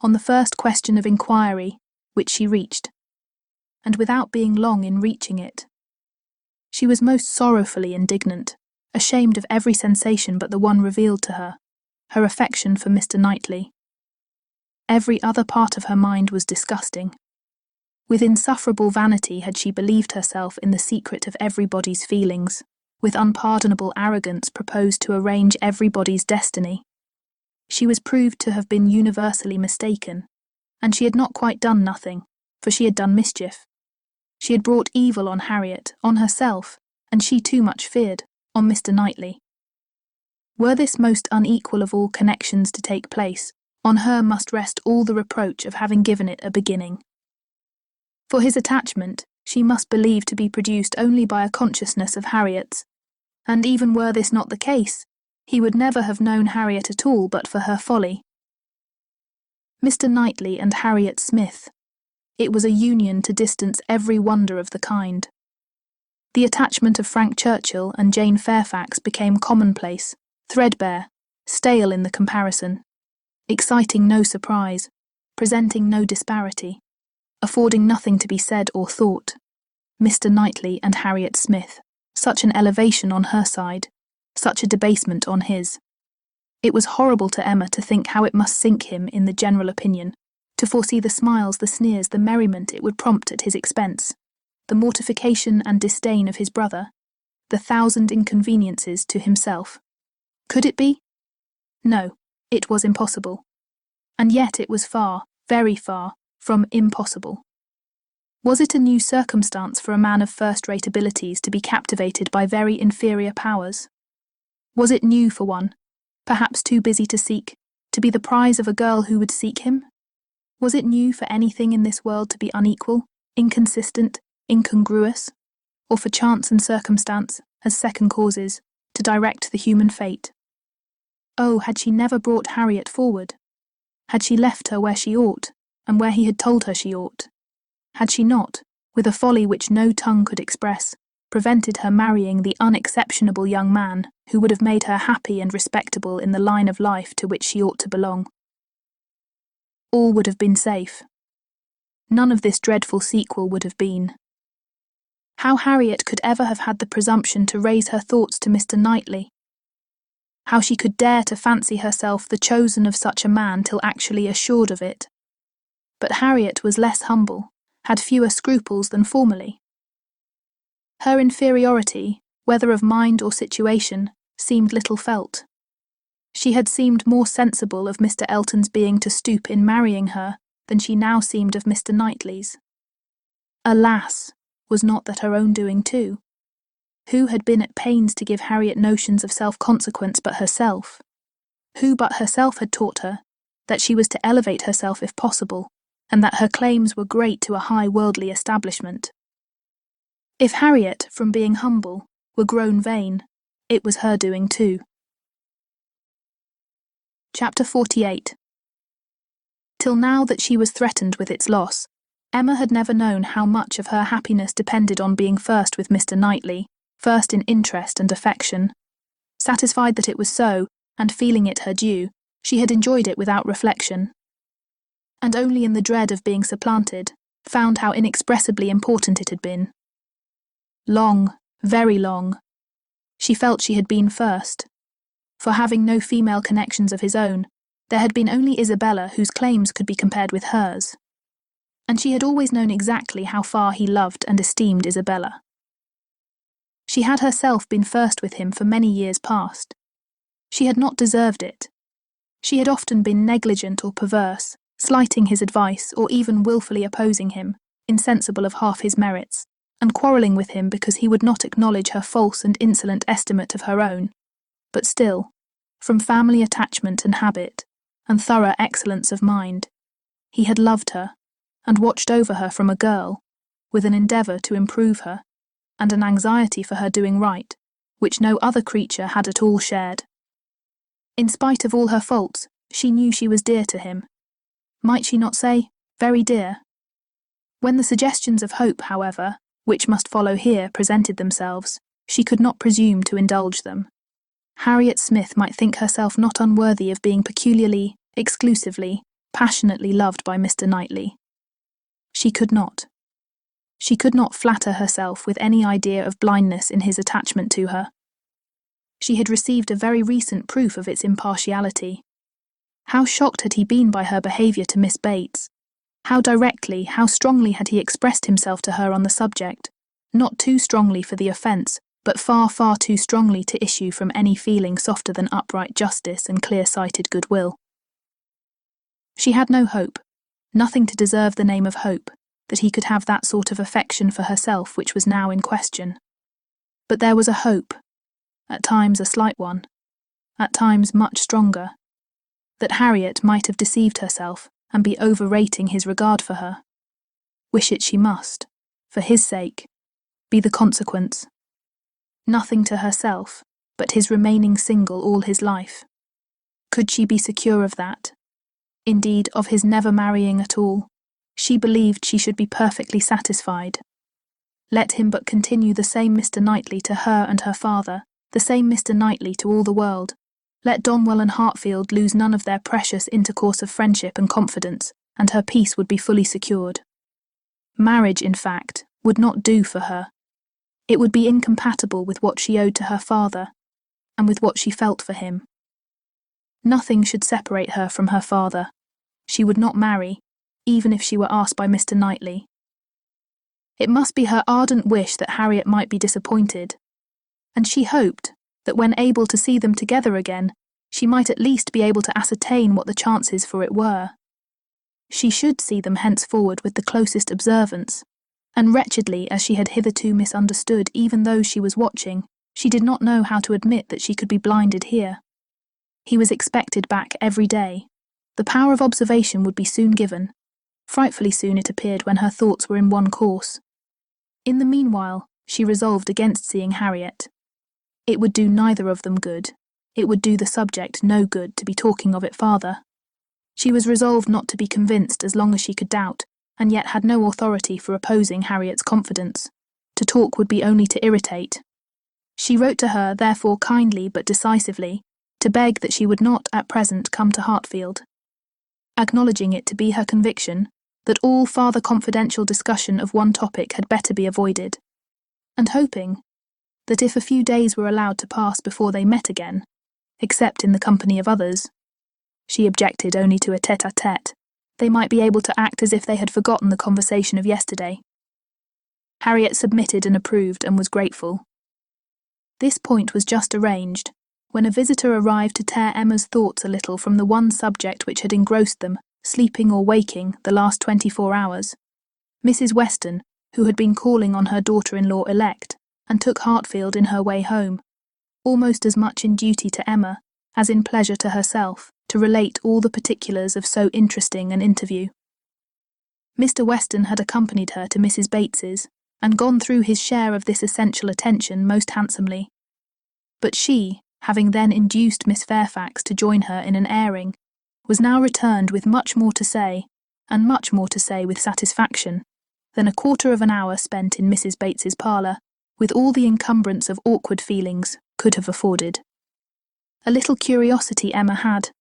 on the first question of inquiry, which she reached, and without being long in reaching it. She was most sorrowfully indignant, ashamed of every sensation but the one revealed to her, her affection for Mr. Knightley. Every other part of her mind was disgusting. With insufferable vanity had she believed herself in the secret of everybody's feelings, with unpardonable arrogance proposed to arrange everybody's destiny. She was proved to have been universally mistaken, and she had not quite done nothing, for she had done mischief. She had brought evil on Harriet, on herself, and she too much feared, on Mr. Knightley. Were this most unequal of all connections to take place, on her must rest all the reproach of having given it a beginning. For his attachment, she must believe to be produced only by a consciousness of Harriet's, and even were this not the case, he would never have known Harriet at all but for her folly. Mr. Knightley and Harriet Smith. It was a union to distance every wonder of the kind. The attachment of Frank Churchill and Jane Fairfax became commonplace, threadbare, stale in the comparison, exciting no surprise, presenting no disparity, affording nothing to be said or thought. Mr. Knightley and Harriet Smith, such an elevation on her side, such a debasement on his. It was horrible to Emma to think how it must sink him in the general opinion, to foresee the smiles, the sneers, the merriment it would prompt at his expense, the mortification and disdain of his brother, the thousand inconveniences to himself. Could it be? No, it was impossible. And yet it was far, very far, from impossible. Was it a new circumstance for a man of first-rate abilities to be captivated by very inferior powers? Was it new for one, perhaps too busy to seek, to be the prize of a girl who would seek him? Was it new for anything in this world to be unequal, inconsistent, incongruous, or for chance and circumstance, as second causes, to direct the human fate? Oh, had she never brought Harriet forward? Had she left her where she ought, and where he had told her she ought? Had she not, with a folly which no tongue could express, prevented her marrying the unexceptionable young man who would have made her happy and respectable in the line of life to which she ought to belong? All would have been safe. None of this dreadful sequel would have been. How Harriet could ever have had the presumption to raise her thoughts to Mr. Knightley? How she could dare to fancy herself the chosen of such a man till actually assured of it? But Harriet was less humble, had fewer scruples than formerly. Her inferiority, whether of mind or situation, seemed little felt. She had seemed more sensible of Mr. Elton's being to stoop in marrying her than she now seemed of Mr. Knightley's. Alas, was not that her own doing too? Who had been at pains to give Harriet notions of self-consequence but herself? Who but herself had taught her that she was to elevate herself if possible, and that her claims were great to a high worldly establishment? If Harriet, from being humble, were grown vain, it was her doing too. Chapter 48. Till now that she was threatened with its loss, Emma had never known how much of her happiness depended on being first with Mr. Knightley, first in interest and affection. Satisfied that it was so, and feeling it her due, she had enjoyed it without reflection. And only in the dread of being supplanted, found how inexpressibly important it had been. Long, very long, she felt she had been first. For having no female connections of his own, there had been only Isabella whose claims could be compared with hers. And she had always known exactly how far he loved and esteemed Isabella. She had herself been first with him for many years past. She had not deserved it. She had often been negligent or perverse, slighting his advice or even wilfully opposing him, insensible of half his merits, and quarrelling with him because he would not acknowledge her false and insolent estimate of her own. But still, from family attachment and habit, and thorough excellence of mind, he had loved her, and watched over her from a girl, with an endeavour to improve her, and an anxiety for her doing right, which no other creature had at all shared. In spite of all her faults, she knew she was dear to him. Might she not say, very dear? When the suggestions of hope, however, which must follow here, presented themselves, she could not presume to indulge them. Harriet Smith might think herself not unworthy of being peculiarly, exclusively, passionately loved by Mr. Knightley. She could not. She could not flatter herself with any idea of blindness in his attachment to her. She had received a very recent proof of its impartiality. How shocked had he been by her behaviour to Miss Bates? How directly, how strongly had he expressed himself to her on the subject, not too strongly for the offence, but far, far too strongly to issue from any feeling softer than upright justice and clear-sighted goodwill. She had no hope, nothing to deserve the name of hope, that he could have that sort of affection for herself which was now in question. But there was a hope, at times a slight one, at times much stronger, that Harriet might have deceived herself and be overrating his regard for her. Wish it she must, for his sake, be the consequence. Nothing to herself, but his remaining single all his life. Could she be secure of that? Indeed, of his never marrying at all. She believed she should be perfectly satisfied. Let him but continue the same Mr. Knightley to her and her father, the same Mr. Knightley to all the world. Let Donwell and Hartfield lose none of their precious intercourse of friendship and confidence, and her peace would be fully secured. Marriage, in fact, would not do for her. It would be incompatible with what she owed to her father, and with what she felt for him. Nothing should separate her from her father. She would not marry, even if she were asked by Mr. Knightley. It must be her ardent wish that Harriet might be disappointed, and she hoped that when able to see them together again, she might at least be able to ascertain what the chances for it were. She should see them henceforward with the closest observance, and wretchedly as she had hitherto misunderstood even those she was watching, she did not know how to admit that she could be blinded here. He was expected back every day. The power of observation would be soon given. Frightfully soon it appeared when her thoughts were in one course. In the meanwhile, she resolved against seeing Harriet. It would do neither of them good. It would do the subject no good to be talking of it farther. She was resolved not to be convinced as long as she could doubt, and yet had no authority for opposing Harriet's confidence. To talk would be only to irritate. She wrote to her, therefore kindly but decisively, to beg that she would not at present come to Hartfield, acknowledging it to be her conviction that all farther confidential discussion of one topic had better be avoided, and hoping that if a few days were allowed to pass before they met again, except in the company of others, she objected only to a tête-à-tête, they might be able to act as if they had forgotten the conversation of yesterday. Harriet submitted and approved and was grateful. This point was just arranged, when a visitor arrived to tear Emma's thoughts a little from the one subject which had engrossed them, sleeping or waking, the last 24 hours. Mrs. Weston, who had been calling on her daughter-in-law elect, and took Hartfield in her way home, almost as much in duty to Emma as in pleasure to herself, to relate all the particulars of so interesting an interview. Mr. Weston had accompanied her to Mrs. Bates's, and gone through his share of this essential attention most handsomely. But she, having then induced Miss Fairfax to join her in an airing, was now returned with much more to say, and much more to say with satisfaction, than a quarter of an hour spent in Mrs. Bates's parlour, with all the encumbrance of awkward feelings, could have afforded. A little curiosity Emma had,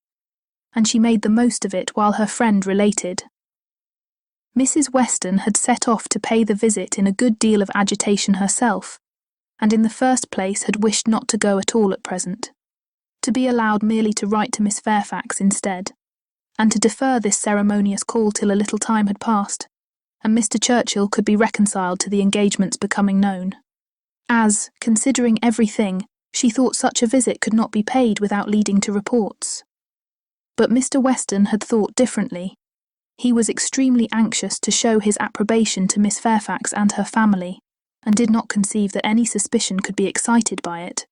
and she made the most of it while her friend related. Mrs. Weston had set off to pay the visit in a good deal of agitation herself, and in the first place had wished not to go at all at present, to be allowed merely to write to Miss Fairfax instead, and to defer this ceremonious call till a little time had passed, and Mr. Churchill could be reconciled to the engagements becoming known. As, considering everything, she thought such a visit could not be paid without leading to reports. But Mr. Weston had thought differently. He was extremely anxious to show his approbation to Miss Fairfax and her family, and did not conceive that any suspicion could be excited by it,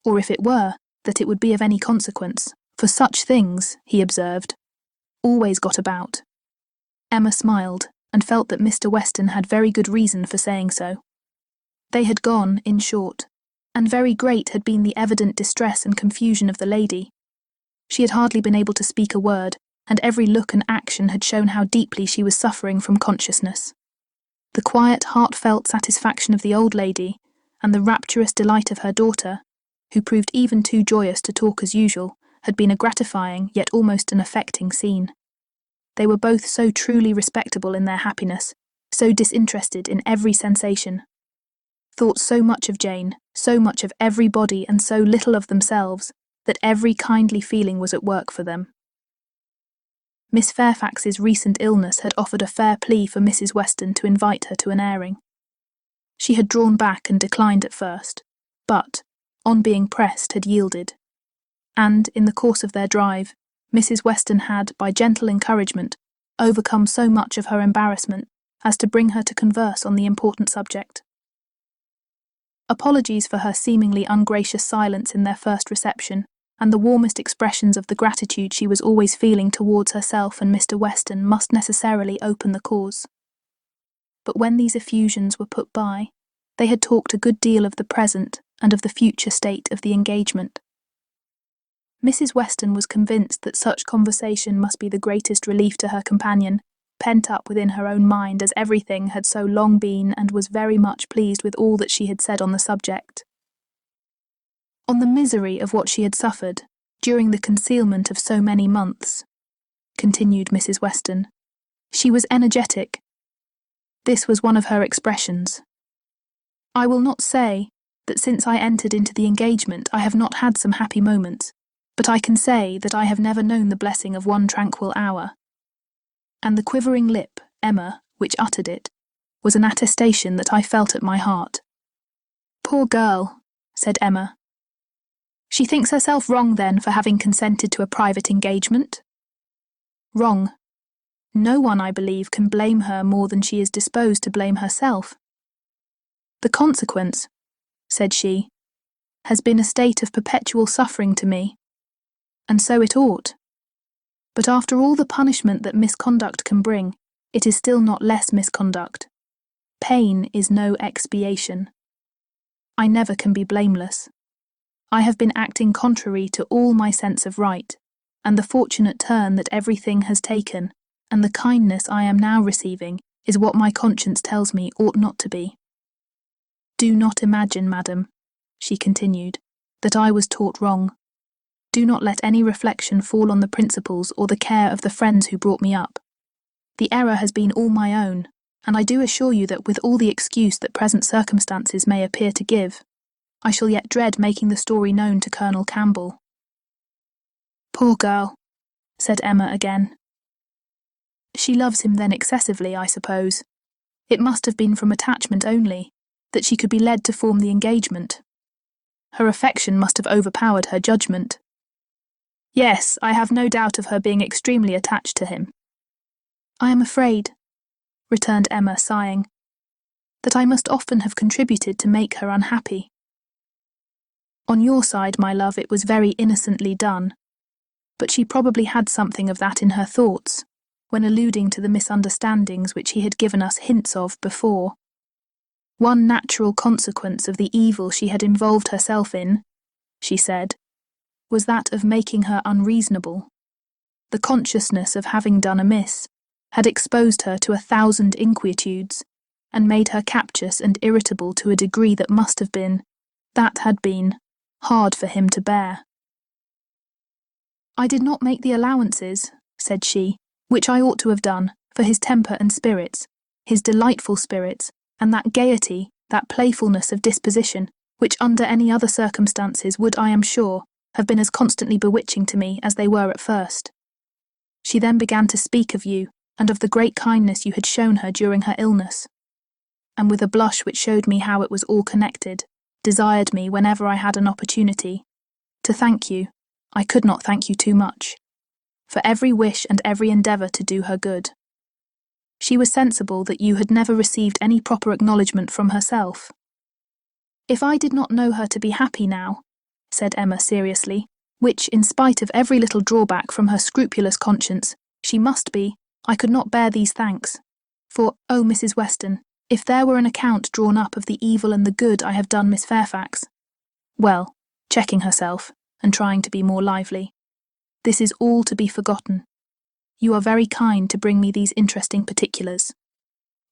or if it were, that it would be of any consequence, for such things, he observed, always got about. Emma smiled, and felt that Mr. Weston had very good reason for saying so. They had gone, in short, and very great had been the evident distress and confusion of the lady. She had hardly been able to speak a word, and every look and action had shown how deeply she was suffering from consciousness. The quiet, heartfelt satisfaction of the old lady, and the rapturous delight of her daughter, who proved even too joyous to talk as usual, had been a gratifying, yet almost an affecting scene. They were both so truly respectable in their happiness, so disinterested in every sensation, thought so much of Jane, so much of everybody and so little of themselves, that every kindly feeling was at work for them. Miss Fairfax's recent illness had offered a fair plea for Mrs. Weston to invite her to an airing. She had drawn back and declined at first, but, on being pressed, had yielded. And, in the course of their drive, Mrs. Weston had, by gentle encouragement, overcome so much of her embarrassment as to bring her to converse on the important subject. Apologies for her seemingly ungracious silence in their first reception, and the warmest expressions of the gratitude she was always feeling towards herself and Mr. Weston must necessarily open the cause. But when these effusions were put by, they had talked a good deal of the present and of the future state of the engagement. Mrs. Weston was convinced that such conversation must be the greatest relief to her companion, pent up within her own mind as everything had so long been, and was very much pleased with all that she had said on the subject. On the misery of what she had suffered during the concealment of so many months, continued Mrs. Weston, she was energetic. This was one of her expressions. I will not say that since I entered into the engagement I have not had some happy moments, but I can say that I have never known the blessing of one tranquil hour. And the quivering lip, Emma, which uttered it, was an attestation that I felt at my heart. Poor girl, said Emma. She thinks herself wrong, then, for having consented to a private engagement? Wrong. No one, I believe, can blame her more than she is disposed to blame herself. The consequence, said she, has been a state of perpetual suffering to me, and so it ought. But after all the punishment that misconduct can bring, it is still not less misconduct. Pain is no expiation. I never can be blameless. I have been acting contrary to all my sense of right, and the fortunate turn that everything has taken, and the kindness I am now receiving, is what my conscience tells me ought not to be. Do not imagine, madam, she continued, that I was taught wrong. Do not let any reflection fall on the principles or the care of the friends who brought me up. The error has been all my own, and I do assure you that with all the excuse that present circumstances may appear to give, I shall yet dread making the story known to Colonel Campbell. Poor girl, said Emma again. She loves him then excessively, I suppose. It must have been from attachment only, that she could be led to form the engagement. Her affection must have overpowered her judgment. Yes, I have no doubt of her being extremely attached to him. I am afraid, returned Emma, sighing, that I must often have contributed to make her unhappy. On your side, my love, it was very innocently done, but she probably had something of that in her thoughts, when alluding to the misunderstandings which he had given us hints of before. One natural consequence of the evil she had involved herself in she said, was that of making her unreasonable. The consciousness of having done amiss had exposed her to 1,000 inquietudes, and made her captious and irritable to a degree that had been, hard for him to bear. I did not make the allowances, said she, which I ought to have done, for his temper and spirits, his delightful spirits, and that gaiety, that playfulness of disposition, which under any other circumstances would, I am sure, have been as constantly bewitching to me as they were at first. She then began to speak of you, and of the great kindness you had shown her during her illness, and with a blush which showed me how it was all connected, desired me, whenever I had an opportunity, to thank you, I could not thank you too much, for every wish and every endeavour to do her good. She was sensible that you had never received any proper acknowledgment from herself. If I did not know her to be happy now, said Emma seriously, which, in spite of every little drawback from her scrupulous conscience, she must be, I could not bear these thanks. For, oh, Mrs. Weston, if there were an account drawn up of the evil and the good I have done Miss Fairfax— well, checking herself, and trying to be more lively, this is all to be forgotten. You are very kind to bring me these interesting particulars.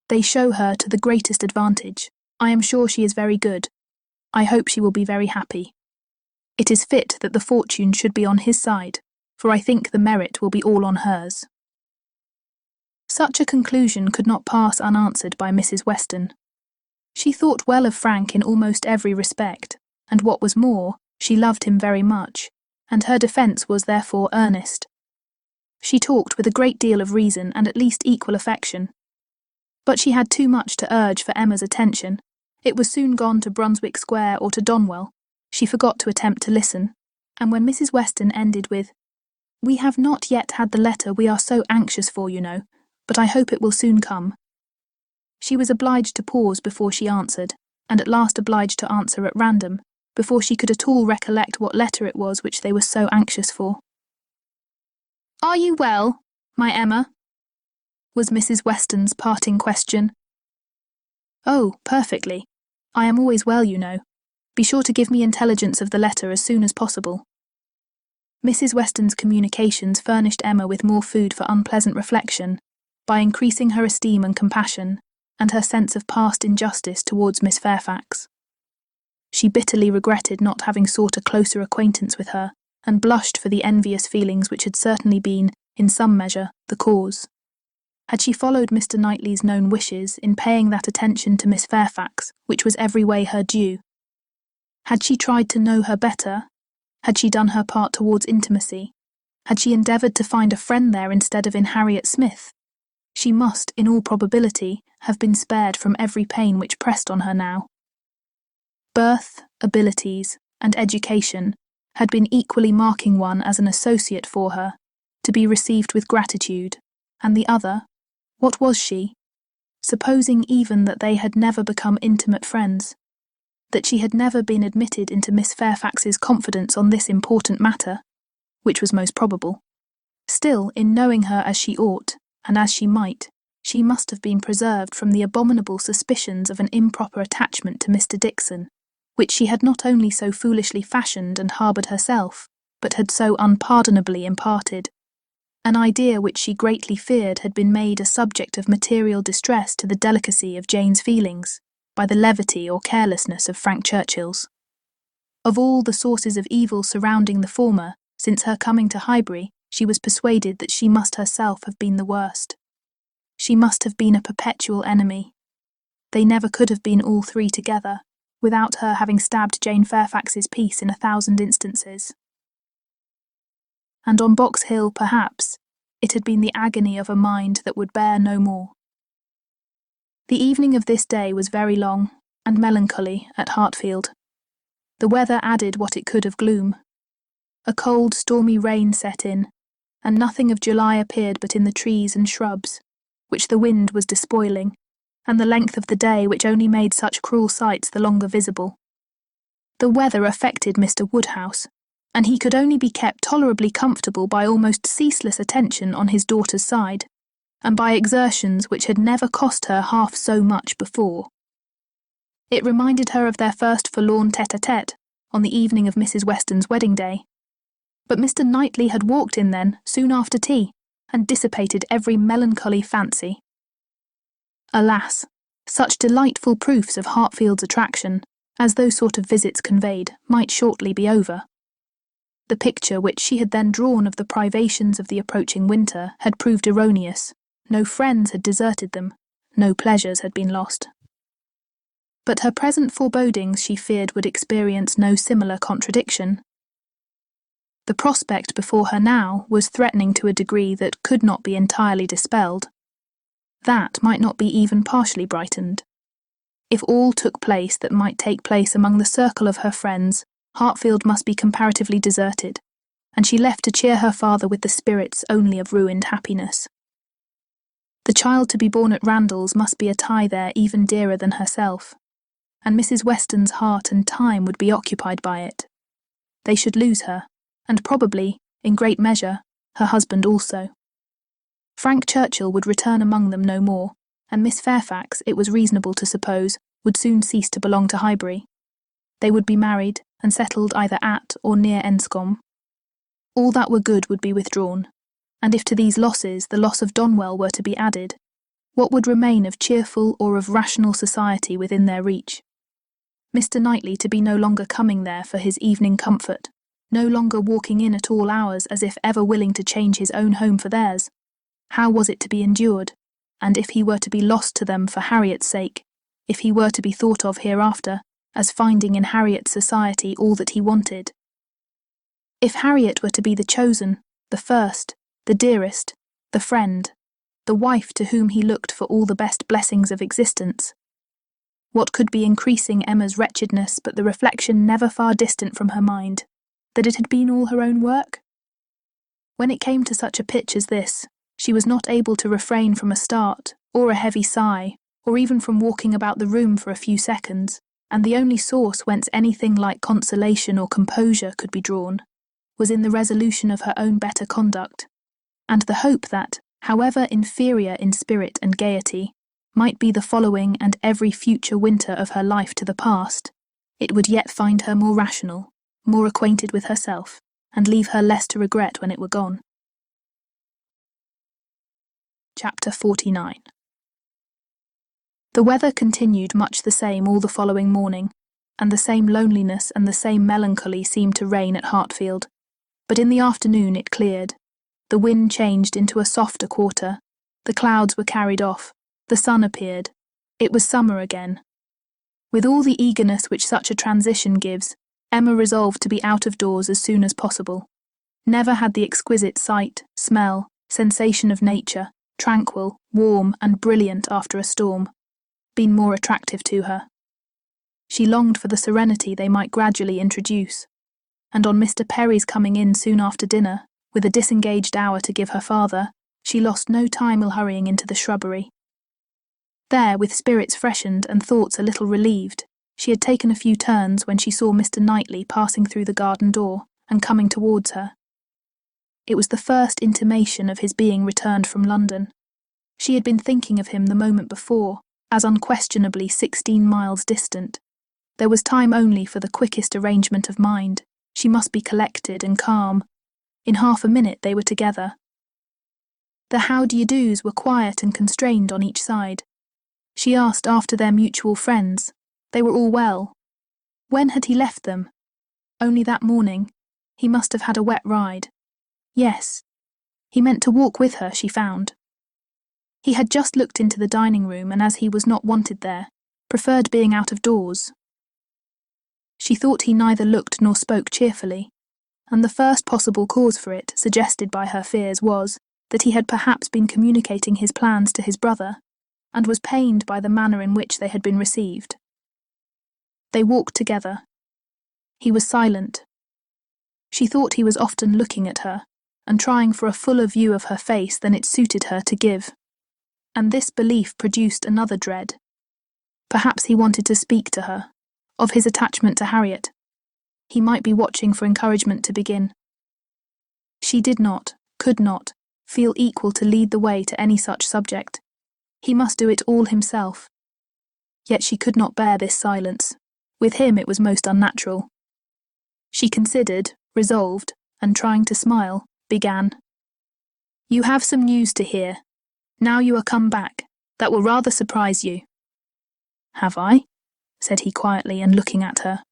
They show her to the greatest advantage. I am sure she is very good. I hope she will be very happy. It is fit that the fortune should be on his side, for I think the merit will be all on hers. Such a conclusion could not pass unanswered by Mrs. Weston. She thought well of Frank in almost every respect, and what was more, she loved him very much, and her defence was therefore earnest. She talked with a great deal of reason and at least equal affection. But she had too much to urge for Emma's attention. It was soon gone to Brunswick Square or to Donwell. She forgot to attempt to listen, and when Mrs. Weston ended with, "We have not yet had the letter we are so anxious for, you know, but I hope it will soon come," she was obliged to pause before she answered, and at last obliged to answer at random, before she could at all recollect what letter it was which they were so anxious for. "Are you well, my Emma?" was Mrs. Weston's parting question. "Oh, perfectly. I am always well, you know. Be sure to give me intelligence of the letter as soon as possible." Mrs. Weston's communications furnished Emma with more food for unpleasant reflection, by increasing her esteem and compassion, and her sense of past injustice towards Miss Fairfax. She bitterly regretted not having sought a closer acquaintance with her, and blushed for the envious feelings which had certainly been, in some measure, the cause. Had she followed Mr. Knightley's known wishes in paying that attention to Miss Fairfax which was every way her due? Had she tried to know her better? Had she done her part towards intimacy? Had she endeavoured to find a friend there instead of in Harriet Smith? She must, in all probability, have been spared from every pain which pressed on her now. Birth, abilities, and education had been equally marking one as an associate for her, to be received with gratitude, and the other, what was she? Supposing even that they had never become intimate friends, that she had never been admitted into Miss Fairfax's confidence on this important matter, which was most probable, still, in knowing her as she ought, and as she might, she must have been preserved from the abominable suspicions of an improper attachment to Mr. Dixon, which she had not only so foolishly fashioned and harboured herself, but had so unpardonably imparted. An idea which she greatly feared had been made a subject of material distress to the delicacy of Jane's feelings, by the levity or carelessness of Frank Churchill's. Of all the sources of evil surrounding the former, since her coming to Highbury, she was persuaded that she must herself have been the worst. She must have been a perpetual enemy. They never could have been all three together, without her having stabbed Jane Fairfax's peace in 1,000 instances. And on Box Hill, perhaps, it had been the agony of a mind that would bear no more. The evening of this day was very long and melancholy at Hartfield. The weather added what it could of gloom. A cold, stormy rain set in, and nothing of July appeared but in the trees and shrubs, which the wind was despoiling, and the length of the day which only made such cruel sights the longer visible. The weather affected Mr. Woodhouse, and he could only be kept tolerably comfortable by almost ceaseless attention on his daughter's side, and by exertions which had never cost her half so much before. It reminded her of their first forlorn tête-à-tête, on the evening of Mrs. Weston's wedding day. But Mr. Knightley had walked in then, soon after tea, and dissipated every melancholy fancy. Alas, such delightful proofs of Hartfield's attraction, as those sort of visits conveyed, might shortly be over. The picture which she had then drawn of the privations of the approaching winter had proved erroneous. No friends had deserted them, no pleasures had been lost. But her present forebodings, she feared, would experience no similar contradiction. The prospect before her now was threatening to a degree that could not be entirely dispelled. That might not be even partially brightened. If all took place that might take place among the circle of her friends, Hartfield must be comparatively deserted, and she left to cheer her father with the spirits only of ruined happiness. The child to be born at Randalls must be a tie there even dearer than herself, and Mrs. Weston's heart and time would be occupied by it. They should lose her, and probably, in great measure, her husband also. Frank Churchill would return among them no more, and Miss Fairfax, it was reasonable to suppose, would soon cease to belong to Highbury. They would be married and settled either at or near Enscombe. All that were good would be withdrawn, and if to these losses the loss of Donwell were to be added, what would remain of cheerful or of rational society within their reach? Mr. Knightley to be no longer coming there for his evening comfort, no longer walking in at all hours as if ever willing to change his own home for theirs. How was it to be endured? And if he were to be lost to them for Harriet's sake, if he were to be thought of hereafter as finding in Harriet's society all that he wanted? If Harriet were to be the chosen, the first, the dearest, the friend, the wife to whom he looked for all the best blessings of existence, what could be increasing Emma's wretchedness but the reflection never far distant from her mind, that it had been all her own work? When it came to such a pitch as this, she was not able to refrain from a start, or a heavy sigh, or even from walking about the room for a few seconds, and the only source whence anything like consolation or composure could be drawn was in the resolution of her own better conduct, and the hope that, however inferior in spirit and gaiety might be the following and every future winter of her life to the past, it would yet find her more rational, more acquainted with herself, and leave her less to regret when it were gone. Chapter 49. The weather continued much the same all the following morning, and the same loneliness and the same melancholy seemed to reign at Hartfield, but in the afternoon it cleared. The wind changed into a softer quarter, the clouds were carried off, the sun appeared. It was summer again. With all the eagerness which such a transition gives, Emma resolved to be out of doors as soon as possible. Never had the exquisite sight, smell, sensation of nature, tranquil, warm, and brilliant after a storm, been more attractive to her. She longed for the serenity they might gradually introduce, and on Mr. Perry's coming in soon after dinner, with a disengaged hour to give her father, she lost no time hurrying into the shrubbery. There, with spirits freshened and thoughts a little relieved, she had taken a few turns when she saw Mr. Knightley passing through the garden door and coming towards her. It was the first intimation of his being returned from London. She had been thinking of him the moment before, as unquestionably 16 miles distant. There was time only for the quickest arrangement of mind. She must be collected and calm. In half a minute they were together. The how-do-you-dos were quiet and constrained on each side. She asked after their mutual friends. They were all well. When had he left them? Only that morning. He must have had a wet ride. Yes. He meant to walk with her, she found. He had just looked into the dining room, and as he was not wanted there, preferred being out of doors. She thought he neither looked nor spoke cheerfully, and the first possible cause for it, suggested by her fears, was that he had perhaps been communicating his plans to his brother, and was pained by the manner in which they had been received. They walked together. He was silent. She thought he was often looking at her, and trying for a fuller view of her face than it suited her to give. And this belief produced another dread. Perhaps he wanted to speak to her, of his attachment to Harriet. He might be watching for encouragement to begin. She did not, could not, feel equal to lead the way to any such subject. He must do it all himself. Yet she could not bear this silence. With him it was most unnatural. She considered, resolved, and trying to smile, began. "You have some news to hear. Now you are come back. That will rather surprise you." "Have I?" said he quietly and looking at her.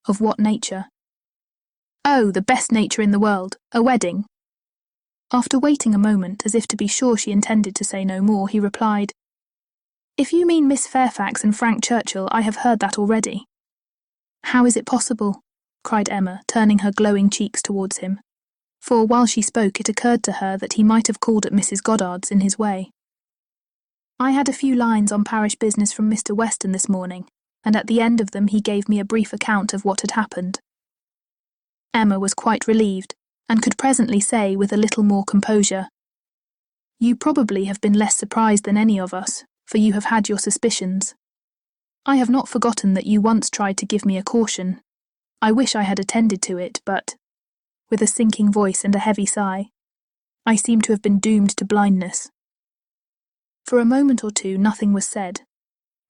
"Of what nature?" "Oh, the best nature in the world. A wedding." After waiting a moment, as if to be sure she intended to say no more, he replied, "If you mean Miss Fairfax and Frank Churchill, I have heard that already." "How is it possible?" cried Emma, turning her glowing cheeks towards him. For while she spoke, it occurred to her that he might have called at Mrs. Goddard's in his way. "I had a few lines on parish business from Mr. Weston this morning, and at the end of them he gave me a brief account of what had happened." Emma was quite relieved, and could presently say with a little more composure, "You probably have been less surprised than any of us, for you have had your suspicions. I have not forgotten that you once tried to give me a caution. I wish I had attended to it, but," with a sinking voice and a heavy sigh, "I seem to have been doomed to blindness." For a moment or two nothing was said,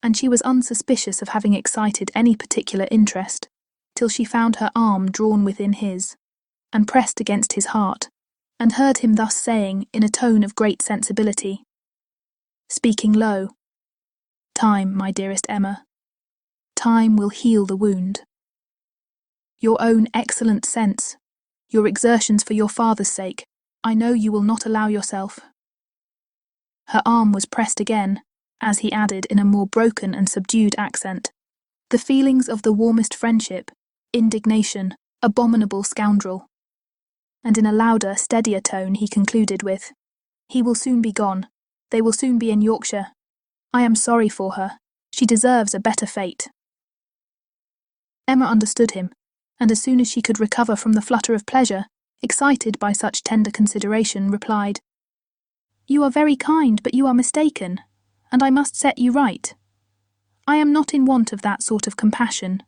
and she was unsuspicious of having excited any particular interest, till she found her arm drawn within his, and pressed against his heart, and heard him thus saying, in a tone of great sensibility, speaking low, "Time, my dearest Emma, time will heal the wound. Your own excellent sense, your exertions for your father's sake, I know you will not allow yourself." Her arm was pressed again, as he added in a more broken and subdued accent, "The feelings of the warmest friendship, indignation, abominable scoundrel." And in a louder, steadier tone he concluded with, "He will soon be gone. They will soon be in Yorkshire. I am sorry for her. She deserves a better fate." Emma understood him, and as soon as she could recover from the flutter of pleasure, excited by such tender consideration, replied, "You are very kind, but you are mistaken, and I must set you right. I am not in want of that sort of compassion.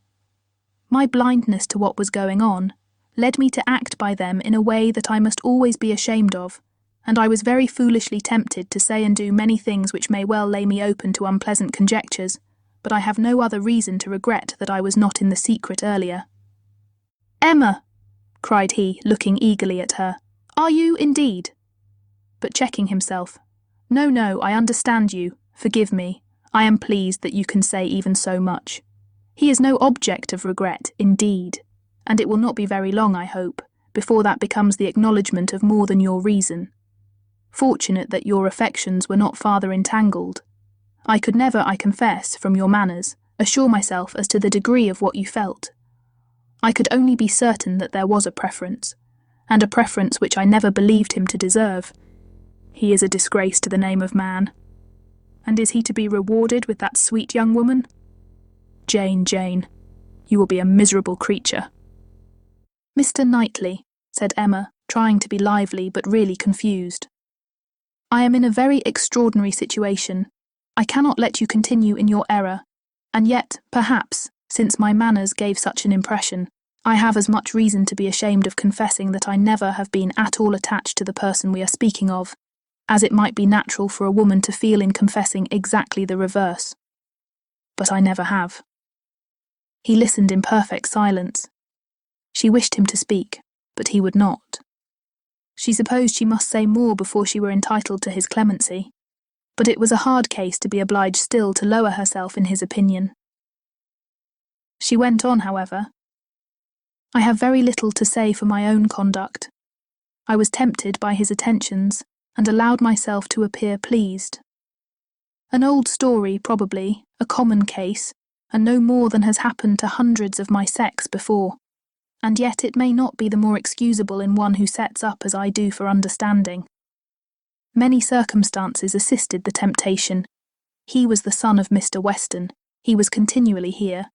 My blindness to what was going on led me to act by them in a way that I must always be ashamed of, and I was very foolishly tempted to say and do many things which may well lay me open to unpleasant conjectures, but I have no other reason to regret that I was not in the secret earlier." "Emma!" cried he, looking eagerly at her, "are you indeed?" But checking himself, "No, no, I understand you. Forgive me. I am pleased that you can say even so much. He is no object of regret, indeed, and it will not be very long, I hope, before that becomes the acknowledgment of more than your reason. Fortunate that your affections were not farther entangled. I could never, I confess, from your manners, assure myself as to the degree of what you felt. I could only be certain that there was a preference, and a preference which I never believed him to deserve. He is a disgrace to the name of man. And is he to be rewarded with that sweet young woman? Jane, Jane, you will be a miserable creature." "Mr. Knightley," said Emma, trying to be lively but really confused, "I am in a very extraordinary situation. I cannot let you continue in your error, and yet, perhaps, since my manners gave such an impression, I have as much reason to be ashamed of confessing that I never have been at all attached to the person we are speaking of, as it might be natural for a woman to feel in confessing exactly the reverse. But I never have." He listened in perfect silence. She wished him to speak, but he would not. She supposed she must say more before she were entitled to his clemency, but it was a hard case to be obliged still to lower herself in his opinion. She went on, however, "I have very little to say for my own conduct. I was tempted by his attentions, and allowed myself to appear pleased. An old story, probably, a common case, and no more than has happened to hundreds of my sex before, and yet it may not be the more excusable in one who sets up as I do for understanding. Many circumstances assisted the temptation. He was the son of Mr. Weston. He was continually here.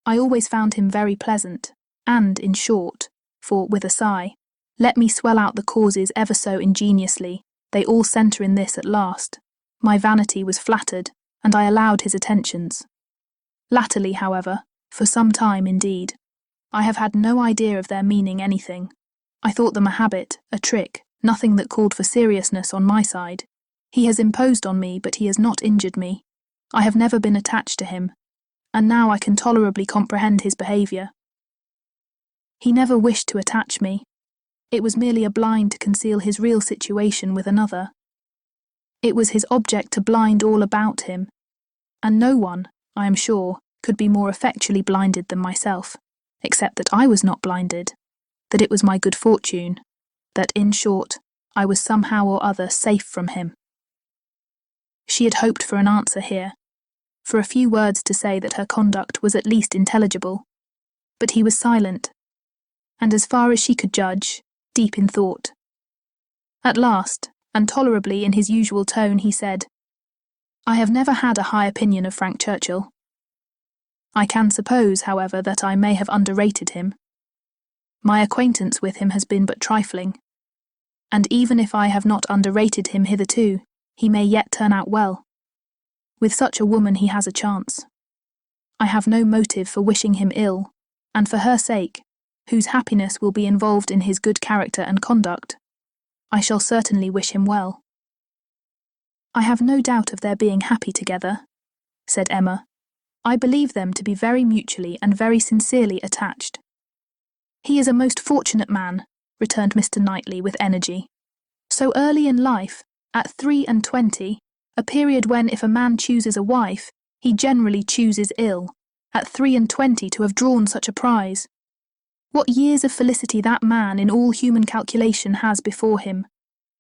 I always found him very pleasant, and, in short, for, with a sigh, let me swell out the causes ever so ingeniously, they all centre in this at last. My vanity was flattered, and I allowed his attentions. Latterly, however, for some time indeed, I have had no idea of their meaning anything. I thought them a habit, a trick, nothing that called for seriousness on my side. He has imposed on me, but he has not injured me. I have never been attached to him, and now I can tolerably comprehend his behaviour. He never wished to attach me. It was merely a blind to conceal his real situation with another. It was his object to blind all about him, and no one, I am sure, could be more effectually blinded than myself, except that I was not blinded, that it was my good fortune, that, in short, I was somehow or other safe from him. She had hoped for an answer here, for a few words to say that her conduct was at least intelligible, but he was silent, and as far as she could judge, deep in thought. At last, and tolerably in his usual tone, he said, "I have never had a high opinion of Frank Churchill. I can suppose, however, that I may have underrated him. My acquaintance with him has been but trifling, and even if I have not underrated him hitherto, he may yet turn out well. With such a woman he has a chance. I have no motive for wishing him ill, and for her sake, whose happiness will be involved in his good character and conduct, I shall certainly wish him well." "I have no doubt of their being happy together," said Emma. "I believe them to be very mutually and very sincerely attached." "He is a most fortunate man," returned Mr. Knightley with energy. "So early in life, at 23, a period when if a man chooses a wife, he generally chooses ill, at 23 to have drawn such a prize. What years of felicity that man in all human calculation has before him,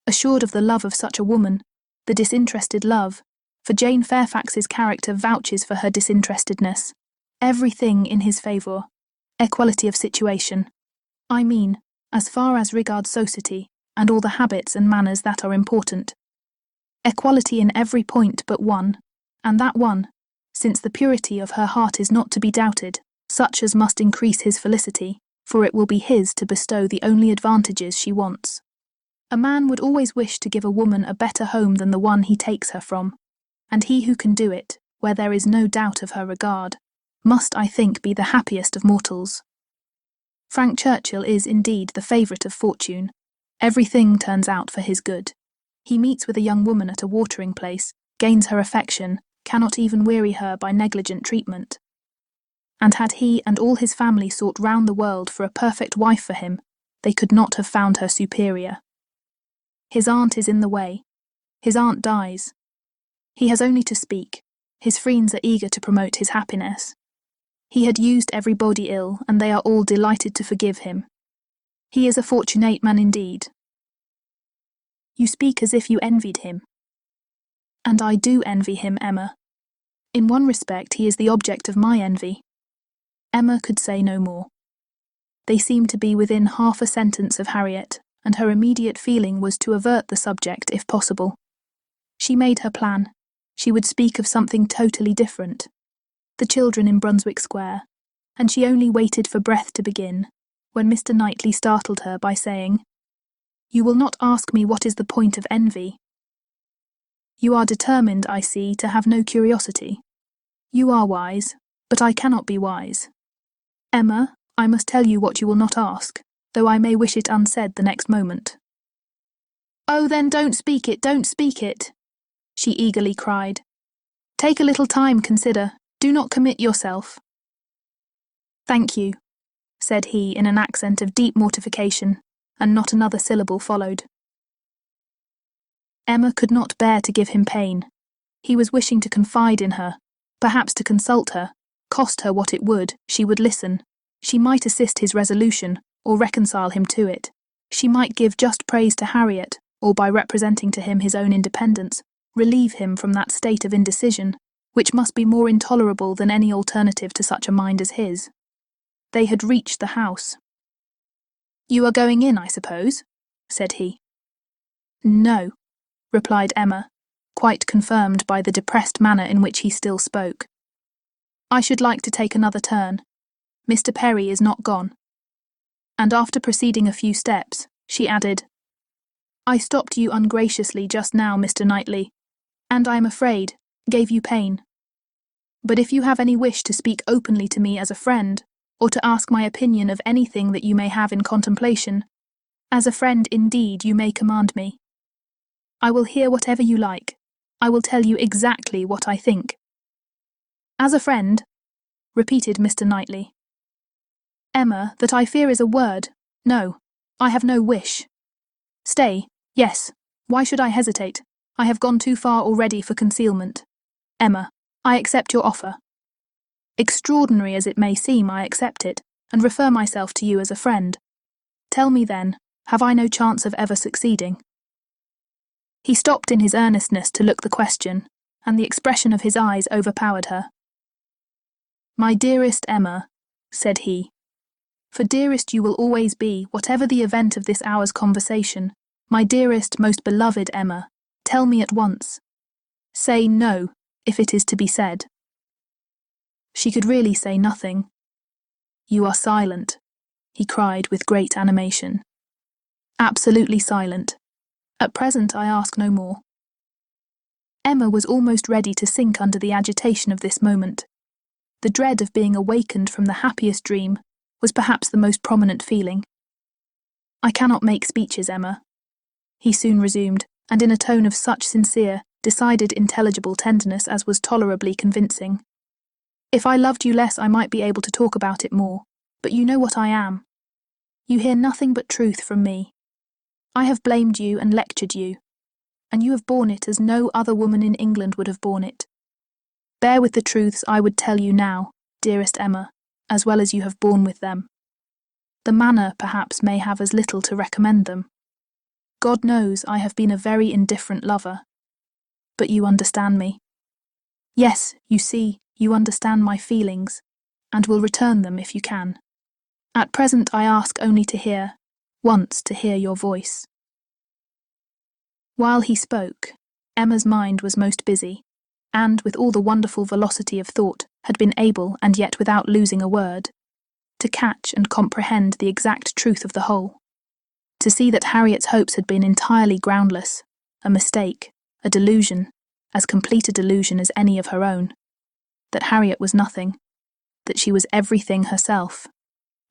assured of the love of such a woman, the disinterested love, for Jane Fairfax's character vouches for her disinterestedness, everything in his favour, equality of situation, I mean, as far as regards society, and all the habits and manners that are important. Equality in every point but one, and that one, since the purity of her heart is not to be doubted, such as must increase his felicity, for it will be his to bestow the only advantages she wants. A man would always wish to give a woman a better home than the one he takes her from, and he who can do it, where there is no doubt of her regard, must, I think, be the happiest of mortals. Frank Churchill is indeed the favourite of fortune. Everything turns out for his good. He meets with a young woman at a watering place, gains her affection, cannot even weary her by negligent treatment. And had he and all his family sought round the world for a perfect wife for him, they could not have found her superior. His aunt is in the way. His aunt dies. He has only to speak. His friends are eager to promote his happiness. He had used everybody ill, and they are all delighted to forgive him. He is a fortunate man indeed." "You speak as if you envied him." "And I do envy him, Emma. In one respect he is the object of my envy." Emma could say no more. They seemed to be within half a sentence of Harriet, and her immediate feeling was to avert the subject if possible. She made her plan. She would speak of something totally different. The children in Brunswick Square, and she only waited for breath to begin, when Mr. Knightley startled her by saying, "You will not ask me what is the point of envy. You are determined, I see, to have no curiosity. You are wise, but I cannot be wise. Emma, I must tell you what you will not ask, though I may wish it unsaid the next moment." "Oh, then don't speak it, don't speak it," she eagerly cried. "Take a little time, consider. Do not commit yourself." "Thank you," said he in an accent of deep mortification, and not another syllable followed. Emma could not bear to give him pain. He was wishing to confide in her, perhaps to consult her. Cost her what it would, she would listen. She might assist his resolution, or reconcile him to it. She might give just praise to Harriet, or by representing to him his own independence, relieve him from that state of indecision, which must be more intolerable than any alternative to such a mind as his. They had reached the house. "You are going in, I suppose?" said he. "No," replied Emma, quite confirmed by the depressed manner in which he still spoke. "I should like to take another turn. Mr. Perry is not gone." And after proceeding a few steps, she added, "I stopped you ungraciously just now, Mr. Knightley, and I am afraid, gave you pain. But if you have any wish to speak openly to me as a friend, or to ask my opinion of anything that you may have in contemplation, as a friend indeed you may command me. I will hear whatever you like. I will tell you exactly what I think." "As a friend," repeated Mr. Knightley. Emma, that I fear is a word. No, I have no wish. Stay, yes, why should I hesitate? I have gone too far already for concealment. Emma, I accept your offer. Extraordinary as it may seem, I accept it, and refer myself to you as a friend. Tell me then, have I no chance of ever succeeding? He stopped in his earnestness to look the question, and the expression of his eyes overpowered her. My dearest Emma, said he, for dearest you will always be, whatever the event of this hour's conversation, my dearest, most beloved Emma, tell me at once. Say no, if it is to be said. She could really say nothing. You are silent, he cried with great animation. Absolutely silent. At present I ask no more. Emma was almost ready to sink under the agitation of this moment. The dread of being awakened from the happiest dream was perhaps the most prominent feeling. I cannot make speeches, Emma, he soon resumed, and in a tone of such sincere, decided intelligible tenderness as was tolerably convincing. If I loved you less I might be able to talk about it more, but you know what I am. You hear nothing but truth from me. I have blamed you and lectured you, and you have borne it as no other woman in England would have borne it. Bear with the truths I would tell you now, dearest Emma, as well as you have borne with them. The manner, perhaps, may have as little to recommend them. God knows I have been a very indifferent lover. But you understand me. Yes, you see, you understand my feelings, and will return them if you can. At present I ask only to hear, once to hear your voice. While he spoke, Emma's mind was most busy, and, with all the wonderful velocity of thought, had been able, and yet without losing a word, to catch and comprehend the exact truth of the whole, to see that Harriet's hopes had been entirely groundless, a mistake, a delusion, as complete a delusion as any of her own, that Harriet was nothing, that she was everything herself,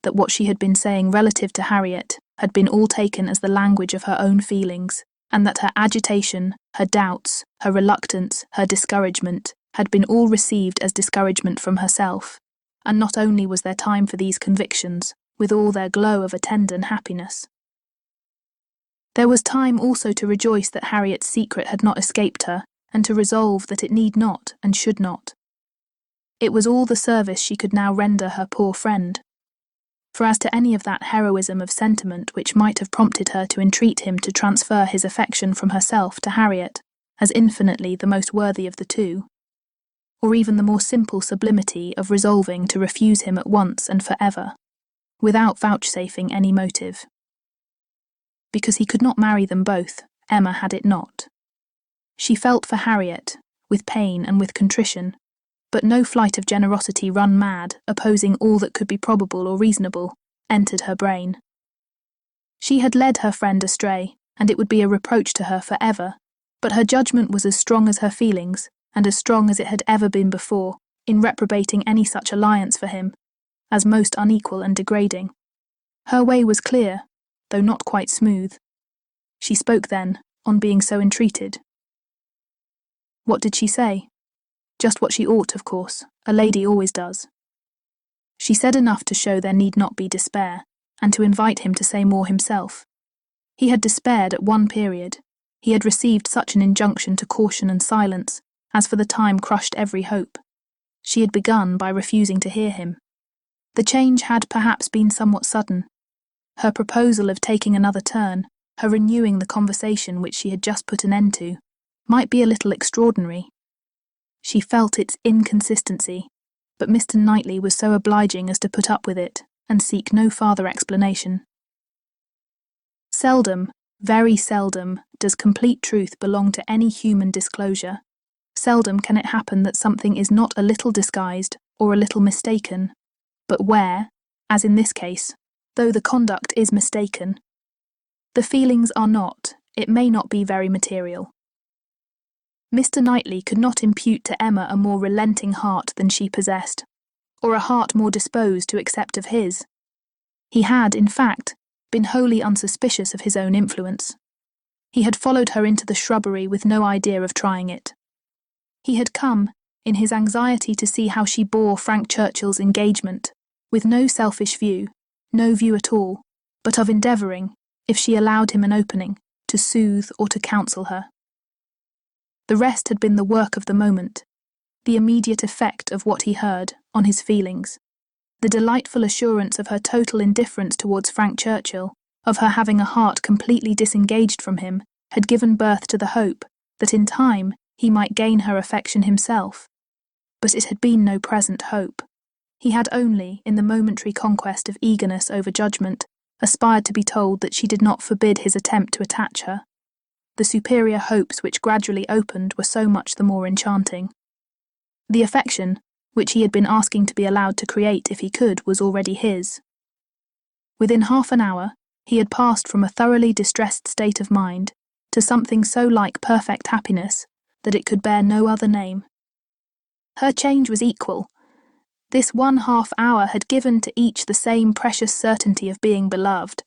that what she had been saying relative to Harriet had been all taken as the language of her own feelings, and that her agitation, her doubts, her reluctance, her discouragement had been all received as discouragement from herself, and not only was there time for these convictions, with all their glow of attendant happiness. There was time also to rejoice that Harriet's secret had not escaped her, and to resolve that it need not and should not. It was all the service she could now render her poor friend. For as to any of that heroism of sentiment which might have prompted her to entreat him to transfer his affection from herself to Harriet, as infinitely the most worthy of the two, or even the more simple sublimity of resolving to refuse him at once and for ever, without vouchsafing any motive. Because he could not marry them both, Emma had it not. She felt for Harriet, with pain and with contrition, but no flight of generosity run mad, opposing all that could be probable or reasonable, entered her brain. She had led her friend astray, and it would be a reproach to her for ever, but her judgment was as strong as her feelings, and as strong as it had ever been before, in reprobating any such alliance for him, as most unequal and degrading. Her way was clear, though not quite smooth. She spoke then, on being so entreated. What did she say? Just what she ought, of course, a lady always does. She said enough to show there need not be despair, and to invite him to say more himself. He had despaired at one period. He had received such an injunction to caution and silence, as for the time crushed every hope. She had begun by refusing to hear him. The change had perhaps been somewhat sudden. Her proposal of taking another turn, her renewing the conversation which she had just put an end to, might be a little extraordinary. She felt its inconsistency, but Mr. Knightley was so obliging as to put up with it, and seek no farther explanation. Seldom, very seldom, does complete truth belong to any human disclosure. Seldom can it happen that something is not a little disguised or a little mistaken, but where, as in this case, though the conduct is mistaken, the feelings are not, it may not be very material. Mr. Knightley could not impute to Emma a more relenting heart than she possessed, or a heart more disposed to accept of his. He had, in fact, been wholly unsuspicious of his own influence. He had followed her into the shrubbery with no idea of trying it. He had come, in his anxiety to see how she bore Frank Churchill's engagement, with no selfish view, no view at all, but of endeavouring, if she allowed him an opening, to soothe or to counsel her. The rest had been the work of the moment, the immediate effect of what he heard on his feelings, the delightful assurance of her total indifference towards Frank Churchill, of her having a heart completely disengaged from him, had given birth to the hope that in time he might gain her affection himself. But it had been no present hope. He had only, in the momentary conquest of eagerness over judgment, aspired to be told that she did not forbid his attempt to attach her. The superior hopes which gradually opened were so much the more enchanting. The affection, which he had been asking to be allowed to create if he could, was already his. Within half an hour, he had passed from a thoroughly distressed state of mind to something so like perfect happiness that it could bear no other name. Her change was equal. This 1/2 hour had given to each the same precious certainty of being beloved,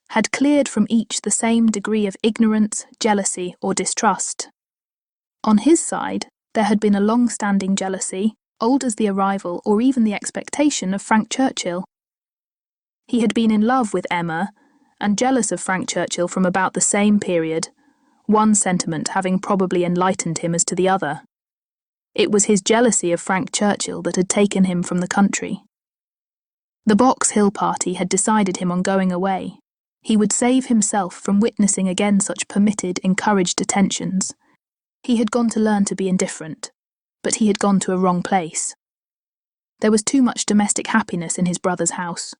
had cleared from each the same degree of ignorance, jealousy, or distrust. On his side, there had been a long-standing jealousy, old as the arrival or even the expectation of Frank Churchill. He had been in love with Emma, and jealous of Frank Churchill from about the same period, one sentiment having probably enlightened him as to the other. It was his jealousy of Frank Churchill that had taken him from the country. The Box Hill party had decided him on going away. He would save himself from witnessing again such permitted, encouraged attentions. He had gone to learn to be indifferent, but he had gone to a wrong place. There was too much domestic happiness in his brother's house.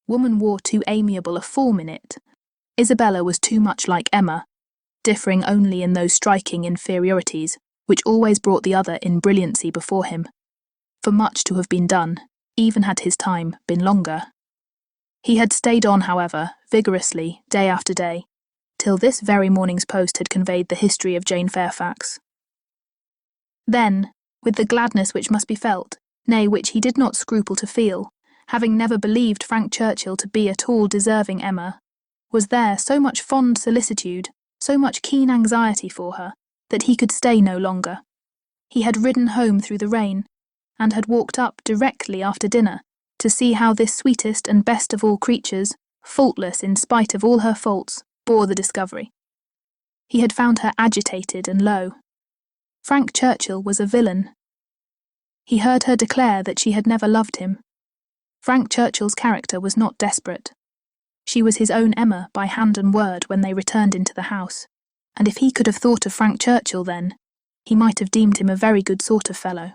Woman wore too amiable a form in it. Isabella was too much like Emma, differing only in those striking inferiorities which always brought the other in brilliancy before him, for much to have been done, even had his time been longer. He had stayed on, however, vigorously, day after day, till this very morning's post had conveyed the history of Jane Fairfax. Then, with the gladness which must be felt, nay, which he did not scruple to feel, having never believed Frank Churchill to be at all deserving Emma, was there so much fond solicitude, so much keen anxiety for her, that he could stay no longer. He had ridden home through the rain, and had walked up directly after dinner to see how this sweetest and best of all creatures, faultless in spite of all her faults, bore the discovery. He had found her agitated and low. Frank Churchill was a villain. He heard her declare that she had never loved him. Frank Churchill's character was not desperate. She was his own Emma by hand and word when they returned into the house, and if he could have thought of Frank Churchill then, he might have deemed him a very good sort of fellow.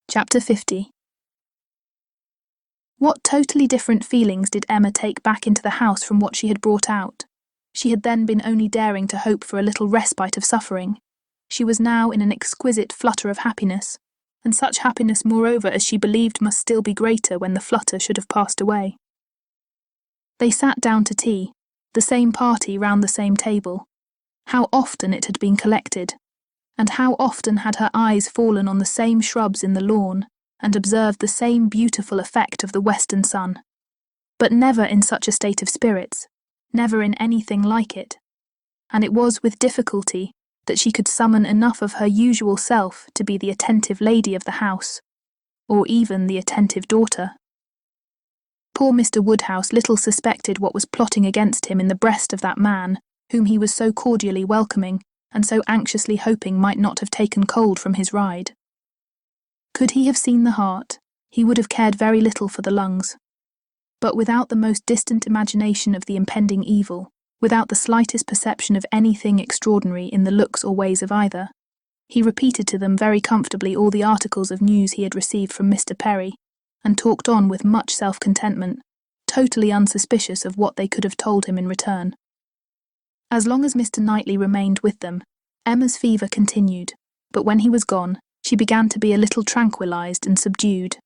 Chapter 50. What totally different feelings did Emma take back into the house from what she had brought out? She had then been only daring to hope for a little respite of suffering. She was now in an exquisite flutter of happiness, and such happiness moreover as she believed must still be greater when the flutter should have passed away. They sat down to tea, the same party round the same table. How often it had been collected, and how often had her eyes fallen on the same shrubs in the lawn, and observed the same beautiful effect of the western sun, but never in such a state of spirits, never in anything like it, and it was with difficulty that she could summon enough of her usual self to be the attentive lady of the house, or even the attentive daughter. Poor Mr. Woodhouse little suspected what was plotting against him in the breast of that man, whom he was so cordially welcoming, and so anxiously hoping might not have taken cold from his ride. Could he have seen the heart, he would have cared very little for the lungs. But without the most distant imagination of the impending evil, without the slightest perception of anything extraordinary in the looks or ways of either, he repeated to them very comfortably all the articles of news he had received from Mr. Perry, and talked on with much self-contentment, totally unsuspicious of what they could have told him in return. As long as Mr. Knightley remained with them, Emma's fever continued, but when he was gone, she began to be a little tranquillised and subdued,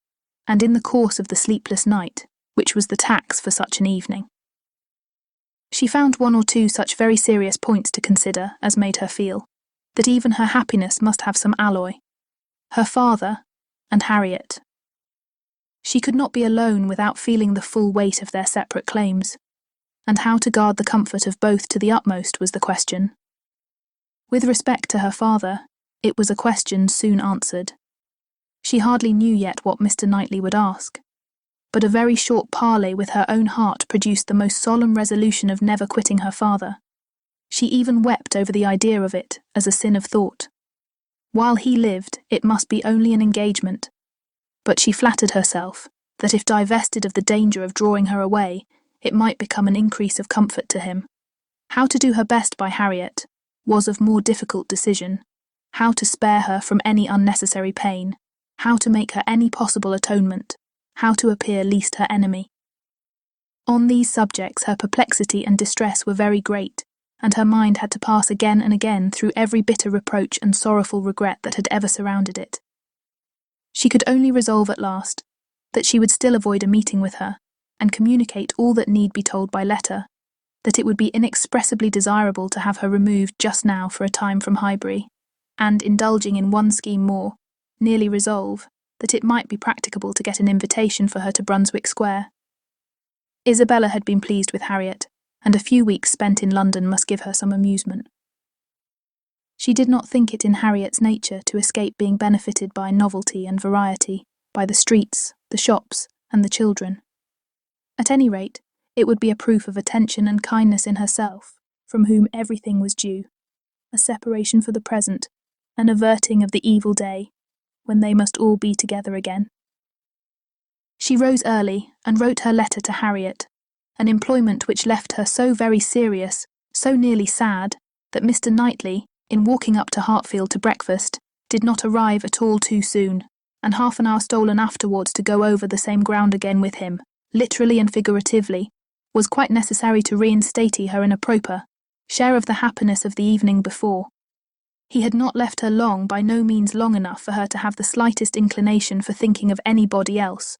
and in the course of the sleepless night, which was the tax for such an evening, she found one or two such very serious points to consider as made her feel that even her happiness must have some alloy, her father and Harriet. She could not be alone without feeling the full weight of their separate claims, and how to guard the comfort of both to the utmost was the question. With respect to her father, it was a question soon answered. She hardly knew yet what Mr. Knightley would ask, but a very short parley with her own heart produced the most solemn resolution of never quitting her father. She even wept over the idea of it as a sin of thought. While he lived, it must be only an engagement, but she flattered herself that if divested of the danger of drawing her away, it might become an increase of comfort to him. How to do her best by Harriet was of more difficult decision, how to spare her from any unnecessary pain, how to make her any possible atonement, how to appear least her enemy. On these subjects her perplexity and distress were very great, and her mind had to pass again and again through every bitter reproach and sorrowful regret that had ever surrounded it. She could only resolve at last that she would still avoid a meeting with her, and communicate all that need be told by letter, that it would be inexpressibly desirable to have her removed just now for a time from Highbury, and, indulging in one scheme more, nearly resolve that it might be practicable to get an invitation for her to Brunswick Square. Isabella had been pleased with Harriet, and a few weeks spent in London must give her some amusement. She did not think it in Harriet's nature to escape being benefited by novelty and variety, by the streets, the shops, and the children. At any rate, it would be a proof of attention and kindness in herself, from whom everything was due, a separation for the present, an averting of the evil day, when they must all be together again. She rose early and wrote her letter to Harriet, an employment which left her so very serious, so nearly sad, that Mr. Knightley, in walking up to Hartfield to breakfast, did not arrive at all too soon, and half an hour stolen afterwards to go over the same ground again with him, literally and figuratively, was quite necessary to reinstate her in a proper share of the happiness of the evening before. He had not left her long, by no means long enough for her to have the slightest inclination for thinking of anybody else,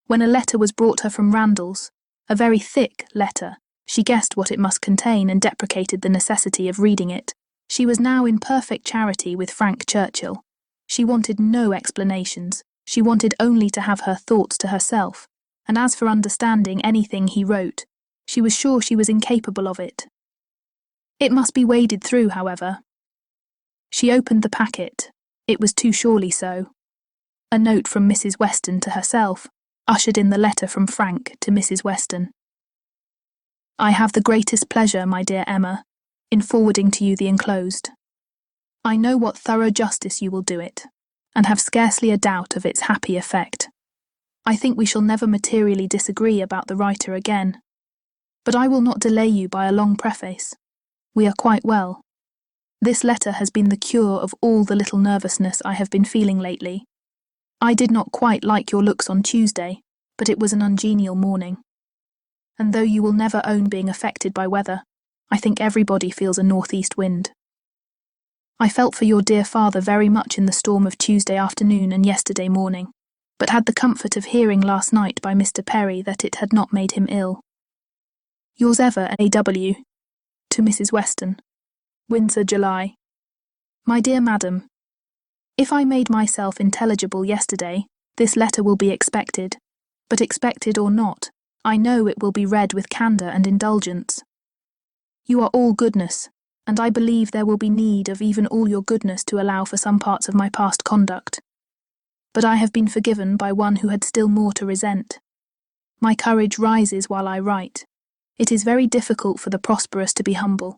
when a letter was brought her from Randalls, a very thick letter. She guessed what it must contain and deprecated the necessity of reading it. She was now in perfect charity with Frank Churchill. She wanted no explanations, she wanted only to have her thoughts to herself, and as for understanding anything he wrote, she was sure she was incapable of it. It must be waded through, however. She opened the packet. It was too surely so. A note from Mrs. Weston to herself ushered in the letter from Frank to Mrs. Weston. I have the greatest pleasure, my dear Emma, in forwarding to you the enclosed. I know what thorough justice you will do it, and have scarcely a doubt of its happy effect. I think we shall never materially disagree about the writer again, but I will not delay you by a long preface. We are quite well. This letter has been the cure of all the little nervousness I have been feeling lately. I did not quite like your looks on Tuesday, but it was an ungenial morning. And though you will never own being affected by weather, I think everybody feels a northeast wind. I felt for your dear father very much in the storm of Tuesday afternoon and yesterday morning, but had the comfort of hearing last night by Mr. Perry that it had not made him ill. Yours ever, A.W. To Mrs. Weston. Windsor, July. My dear Madam, if I made myself intelligible yesterday, this letter will be expected, but expected or not, I know it will be read with candour and indulgence. You are all goodness, and I believe there will be need of even all your goodness to allow for some parts of my past conduct. But I have been forgiven by one who had still more to resent. My courage rises while I write. It is very difficult for the prosperous to be humble.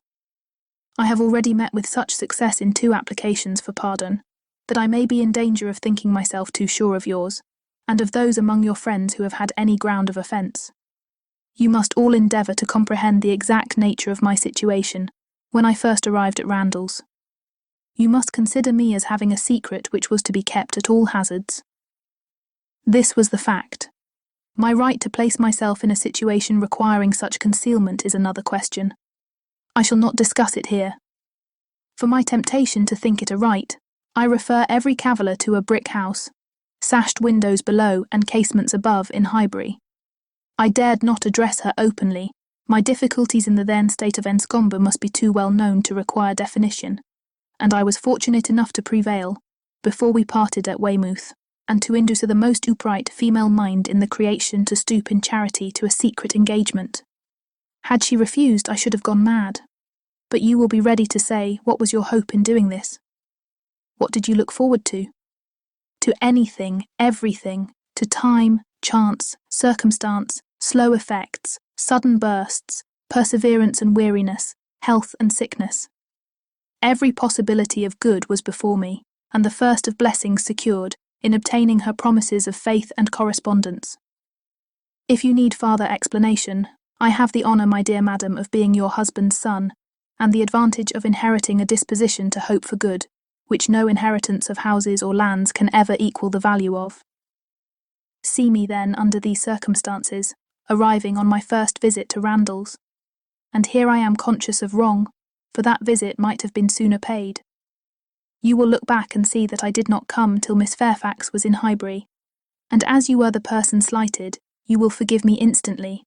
I have already met with such success in 2 applications for pardon, that I may be in danger of thinking myself too sure of yours, and of those among your friends who have had any ground of offence. You must all endeavour to comprehend the exact nature of my situation when I first arrived at Randalls. You must consider me as having a secret which was to be kept at all hazards. This was the fact. My right to place myself in a situation requiring such concealment is another question. I shall not discuss it here. For my temptation to think it a right, I refer every caviller to a brick house, sashed windows below and casements above in Highbury. I dared not address her openly. My difficulties in the then state of enscombre must be too well known to require definition, and I was fortunate enough to prevail, before we parted at Weymouth, and to induce the most upright female mind in the creation to stoop in charity to a secret engagement. Had she refused, I should have gone mad. But you will be ready to say, what was your hope in doing this? What did you look forward to? to anything, everything, to time, chance, circumstance, slow effects, sudden bursts, perseverance and weariness, health and sickness. Every possibility of good was before me, and the first of blessings secured in obtaining her promises of faith and correspondence. If you need farther explanation, I have the honour, my dear madam, of being your husband's son, and the advantage of inheriting a disposition to hope for good, which no inheritance of houses or lands can ever equal the value of. See me, then, under these circumstances, arriving on my first visit to Randalls, and here I am conscious of wrong, for that visit might have been sooner paid. You will look back and see that I did not come till Miss Fairfax was in Highbury, and as you were the person slighted, you will forgive me instantly,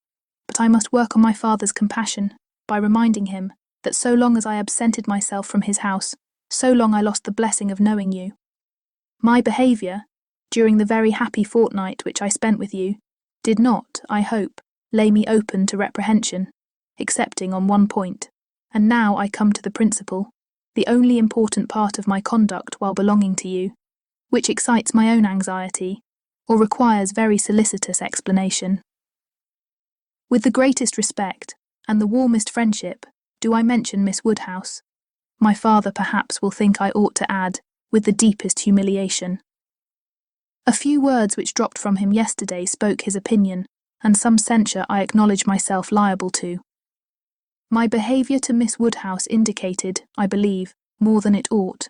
but I must work on my father's compassion by reminding him that so long as I absented myself from his house, so long I lost the blessing of knowing you. My behaviour, during the very happy fortnight which I spent with you, did not, I hope, lay me open to reprehension, excepting on one point, and now I come to the principal, the only important part of my conduct while belonging to you, which excites my own anxiety, or requires very solicitous explanation. With the greatest respect, and the warmest friendship, do I mention Miss Woodhouse. My father perhaps will think I ought to add, with the deepest humiliation. A few words which dropped from him yesterday spoke his opinion, and some censure I acknowledge myself liable to. My behaviour to Miss Woodhouse indicated, I believe, more than it ought.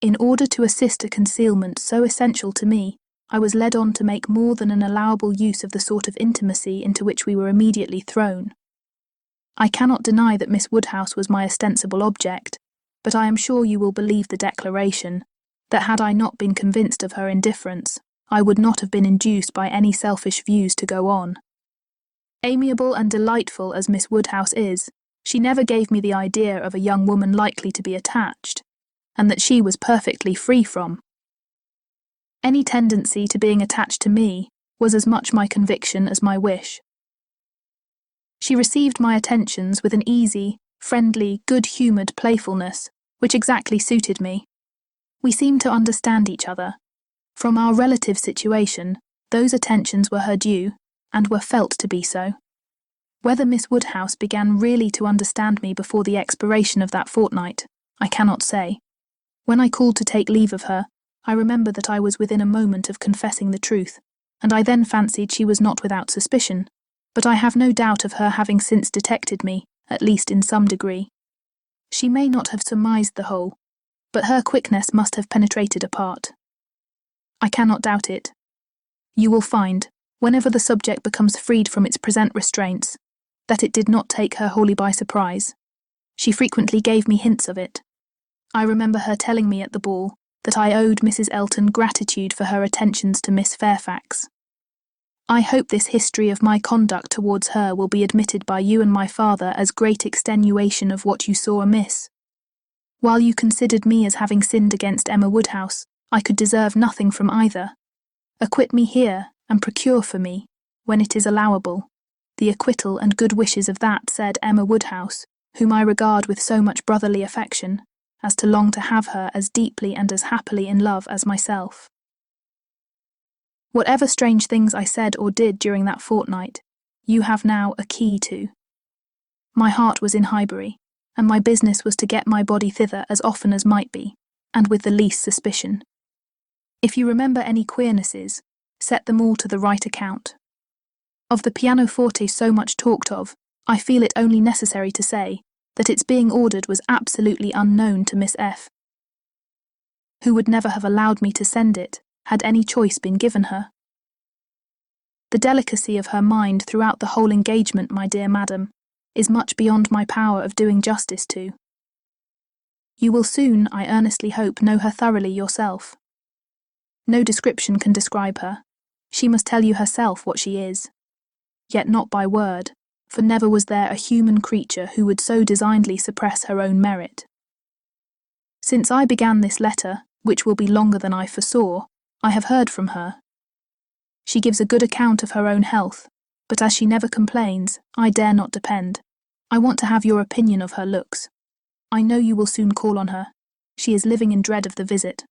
In order to assist a concealment so essential to me, I was led on to make more than an allowable use of the sort of intimacy into which we were immediately thrown. I cannot deny that Miss Woodhouse was my ostensible object, but I am sure you will believe the declaration, that had I not been convinced of her indifference, I would not have been induced by any selfish views to go on. Amiable and delightful as Miss Woodhouse is, she never gave me the idea of a young woman likely to be attached, and that she was perfectly free from. Any tendency to being attached to me was as much my conviction as my wish. She received my attentions with an easy, friendly, good-humoured playfulness, which exactly suited me. We seemed to understand each other. From our relative situation, those attentions were her due, and were felt to be so. Whether Miss Woodhouse began really to understand me before the expiration of that fortnight, I cannot say. When I called to take leave of her, I remember that I was within a moment of confessing the truth, and I then fancied she was not without suspicion, but I have no doubt of her having since detected me, at least in some degree. She may not have surmised the whole, but her quickness must have penetrated a part. I cannot doubt it. You will find, whenever the subject becomes freed from its present restraints, that it did not take her wholly by surprise. She frequently gave me hints of it. I remember her telling me at the ball that I owed Mrs. Elton gratitude for her attentions to Miss Fairfax. I hope this history of my conduct towards her will be admitted by you and my father as great extenuation of what you saw amiss. While you considered me as having sinned against Emma Woodhouse, I could deserve nothing from either. Acquit me here, and procure for me, when it is allowable, the acquittal and good wishes of that said Emma Woodhouse, whom I regard with so much brotherly affection, as to long to have her as deeply and as happily in love as myself. Whatever strange things I said or did during that fortnight, you have now a key to. My heart was in Highbury, and my business was to get my body thither as often as might be, and with the least suspicion. If you remember any queernesses, set them all to the right account. Of the pianoforte so much talked of, I feel it only necessary to say that its being ordered was absolutely unknown to Miss F., who would never have allowed me to send it had any choice been given her. The delicacy of her mind throughout the whole engagement, my dear madam, is much beyond my power of doing justice to. You will soon, I earnestly hope, know her thoroughly yourself. No description can describe her. She must tell you herself what she is. Yet not by word, for never was there a human creature who would so designedly suppress her own merit. Since I began this letter, which will be longer than I foresaw, I have heard from her. She gives a good account of her own health, but as she never complains, I dare not depend. I want to have your opinion of her looks. I know you will soon call on her. She is living in dread of the visit.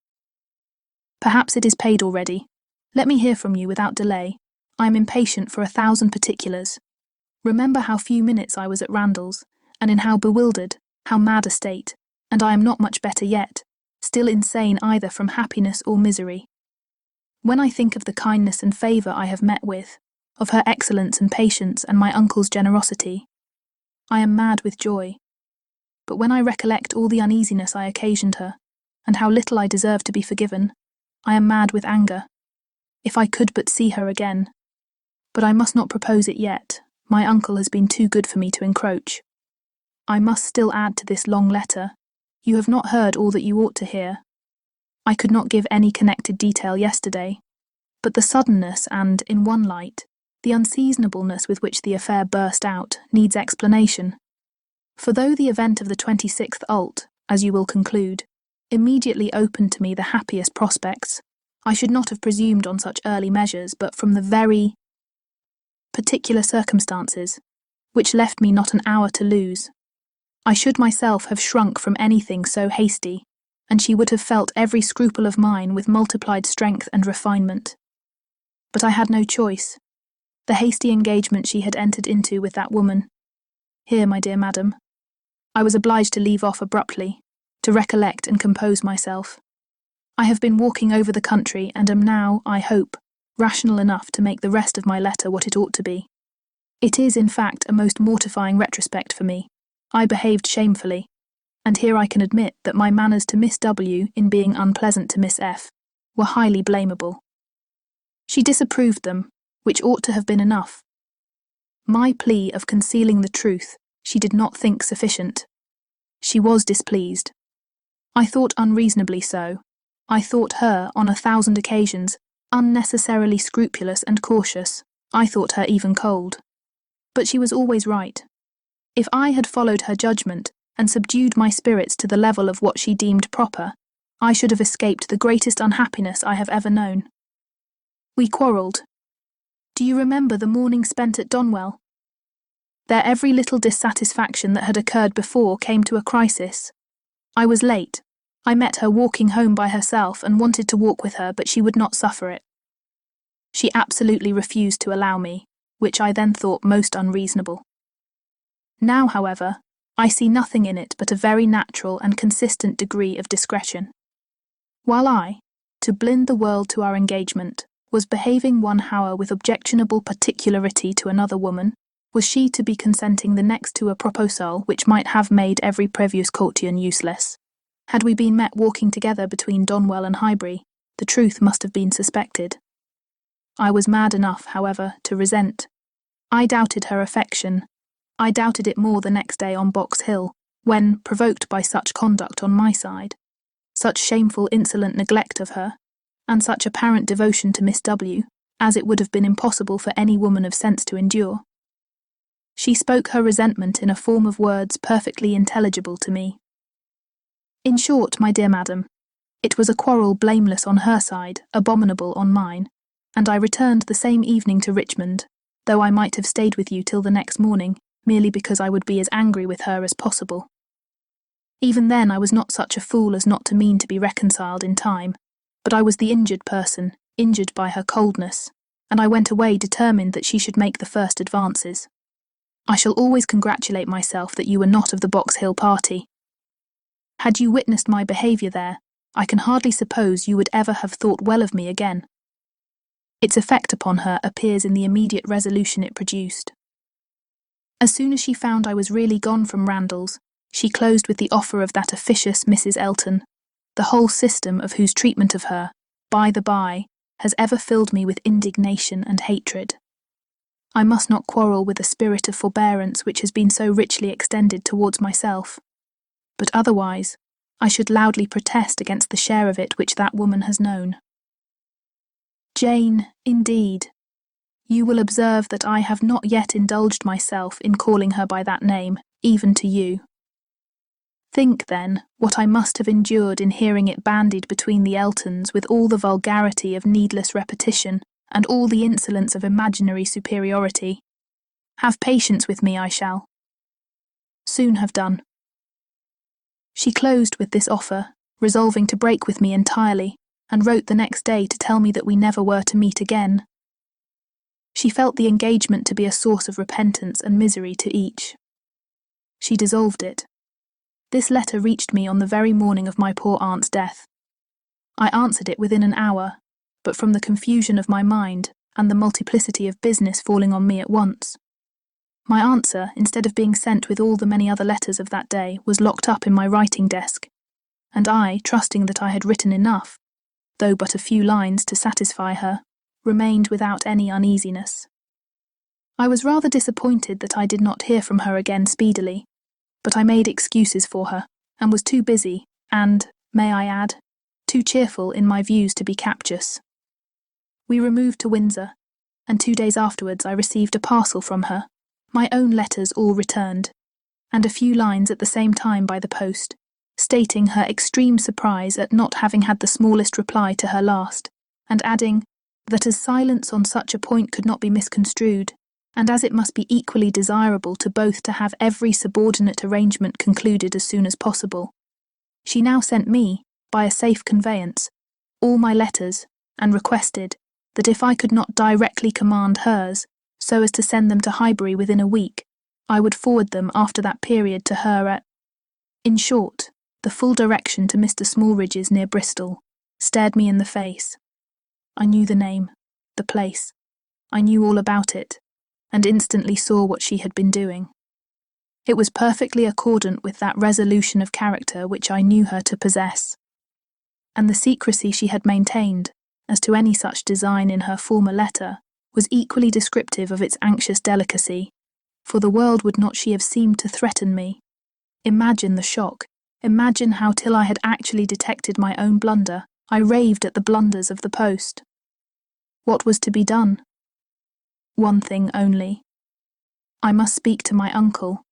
Perhaps it is paid already. Let me hear from you without delay. I am impatient for 1,000 particulars. Remember how few minutes I was at Randalls, and in how bewildered, how mad a state, and I am not much better yet, still insane either from happiness or misery. When I think of the kindness and favour I have met with, of her excellence and patience and my uncle's generosity, I am mad with joy. But when I recollect all the uneasiness I occasioned her, and how little I deserve to be forgiven, I am mad with anger. If I could but see her again. But I must not propose it yet. My uncle has been too good for me to encroach. I must still add to this long letter. You have not heard all that you ought to hear. I could not give any connected detail yesterday, but the suddenness and, in one light, the unseasonableness with which the affair burst out needs explanation. For though the event of the 26th ult, as you will conclude, immediately opened to me the happiest prospects, I should not have presumed on such early measures but from the very particular circumstances, which left me not an hour to lose. I should myself have shrunk from anything so hasty, and she would have felt every scruple of mine with multiplied strength and refinement. But I had no choice. The hasty engagement she had entered into with that woman. Here, my dear madam, I was obliged to leave off abruptly, to recollect and compose myself. I have been walking over the country and am now, I hope, rational enough to make the rest of my letter what it ought to be. It is, in fact, a most mortifying retrospect for me. I behaved shamefully, and here I can admit that my manners to Miss W. in being unpleasant to Miss F. were highly blamable. She disapproved them, which ought to have been enough. My plea of concealing the truth she did not think sufficient. She was displeased. I thought unreasonably so. I thought her, on 1,000 occasions, unnecessarily scrupulous and cautious. I thought her even cold. But she was always right. If I had followed her judgment and subdued my spirits to the level of what she deemed proper, I should have escaped the greatest unhappiness I have ever known. We quarrelled. Do you remember the morning spent at Donwell? There every little dissatisfaction that had occurred before came to a crisis. I was late. I met her walking home by herself and wanted to walk with her, but she would not suffer it. She absolutely refused to allow me, which I then thought most unreasonable. Now, however, I see nothing in it but a very natural and consistent degree of discretion. While I, to blind the world to our engagement, was behaving 1 hour with objectionable particularity to another woman, was she to be consenting the next to a proposal which might have made every previous caution useless? Had we been met walking together between Donwell and Highbury, the truth must have been suspected. I was mad enough, however, to resent. I doubted her affection. I doubted it more the next day on Box Hill, when, provoked by such conduct on my side, such shameful insolent neglect of her, and such apparent devotion to Miss W., as it would have been impossible for any woman of sense to endure. She spoke her resentment in a form of words perfectly intelligible to me. In short, my dear madam, it was a quarrel blameless on her side, abominable on mine, and I returned the same evening to Richmond, though I might have stayed with you till the next morning, merely because I would be as angry with her as possible. Even then I was not such a fool as not to mean to be reconciled in time, but I was the injured person, injured by her coldness, and I went away determined that she should make the first advances. I shall always congratulate myself that you were not of the Box Hill party. Had you witnessed my behaviour there, I can hardly suppose you would ever have thought well of me again. Its effect upon her appears in the immediate resolution it produced. As soon as she found I was really gone from Randalls, she closed with the offer of that officious Mrs. Elton, the whole system of whose treatment of her, by the by, has ever filled me with indignation and hatred. I must not quarrel with the spirit of forbearance which has been so richly extended towards myself, but otherwise I should loudly protest against the share of it which that woman has known. Jane, indeed, you will observe that I have not yet indulged myself in calling her by that name, even to you. Think, then, what I must have endured in hearing it bandied between the Eltons with all the vulgarity of needless repetition and all the insolence of imaginary superiority. Have patience with me, I shall soon have done. She closed with this offer, resolving to break with me entirely, and wrote the next day to tell me that we never were to meet again. She felt the engagement to be a source of repentance and misery to each. She dissolved it. This letter reached me on the very morning of my poor aunt's death. I answered it within an hour, but from the confusion of my mind and the multiplicity of business falling on me at once, my answer, instead of being sent with all the many other letters of that day, was locked up in my writing desk, and I, trusting that I had written enough, though but a few lines, to satisfy her, remained without any uneasiness. I was rather disappointed that I did not hear from her again speedily, but I made excuses for her, and was too busy, and, may I add, too cheerful in my views to be captious. We removed to Windsor, and 2 days afterwards I received a parcel from her, my own letters all returned, and a few lines at the same time by the post, stating her extreme surprise at not having had the smallest reply to her last, and adding that as silence on such a point could not be misconstrued, and as it must be equally desirable to both to have every subordinate arrangement concluded as soon as possible, she now sent me, by a safe conveyance, all my letters, and requested that if I could not directly command hers, so as to send them to Highbury within a week, I would forward them after that period to her at— In short, the full direction to Mr. Smallridge's near Bristol stared me in the face. I knew the name, the place, I knew all about it, and instantly saw what she had been doing. It was perfectly accordant with that resolution of character which I knew her to possess, and the secrecy she had maintained, as to any such design in her former letter, was equally descriptive of its anxious delicacy, for the world would not she have seemed to threaten me. Imagine the shock, imagine how till I had actually detected my own blunder, I raved at the blunders of the post. What was to be done? One thing only. I must speak to my uncle.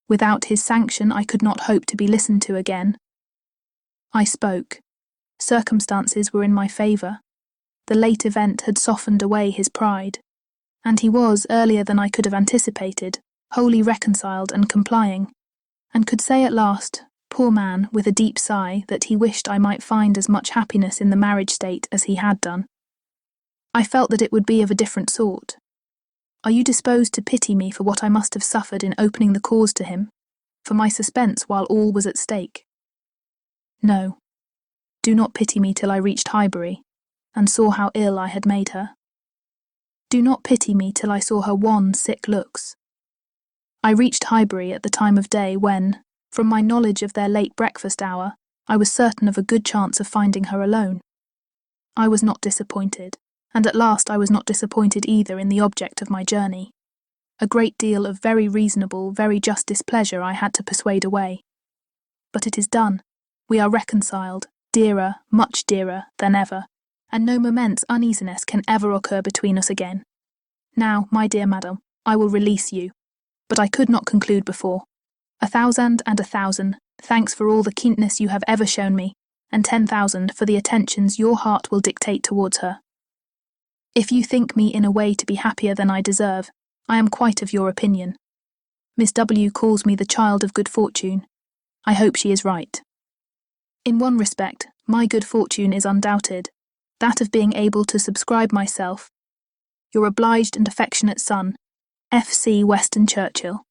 Without his sanction I could not hope to be listened to again. I spoke. Circumstances were in my favour. The late event had softened away his pride, and he was, earlier than I could have anticipated, wholly reconciled and complying, and could say at last, poor man, with a deep sigh, that he wished I might find as much happiness in the marriage state as he had done. I felt that it would be of a different sort. Are you disposed to pity me for what I must have suffered in opening the cause to him, for my suspense while all was at stake? No. Do not pity me till I reached Highbury, and saw how ill I had made her. Do not pity me till I saw her wan, sick looks. I reached Highbury at the time of day when, from my knowledge of their late breakfast hour, I was certain of a good chance of finding her alone. I was not disappointed, and at last I was not disappointed either in the object of my journey. A great deal of very reasonable, very just displeasure I had to persuade away. But it is done. We are reconciled, dearer, much dearer, than ever, and no moment's uneasiness can ever occur between us again. Now, my dear madam, I will release you, but I could not conclude before. 1,000 and 1,000, thanks for all the keenness you have ever shown me, and 10,000 for the attentions your heart will dictate towards her. If you think me in a way to be happier than I deserve, I am quite of your opinion. Miss W. calls me the child of good fortune. I hope she is right. In one respect, my good fortune is undoubted, that of being able to subscribe myself, your obliged and affectionate son, F. C. Weston Churchill.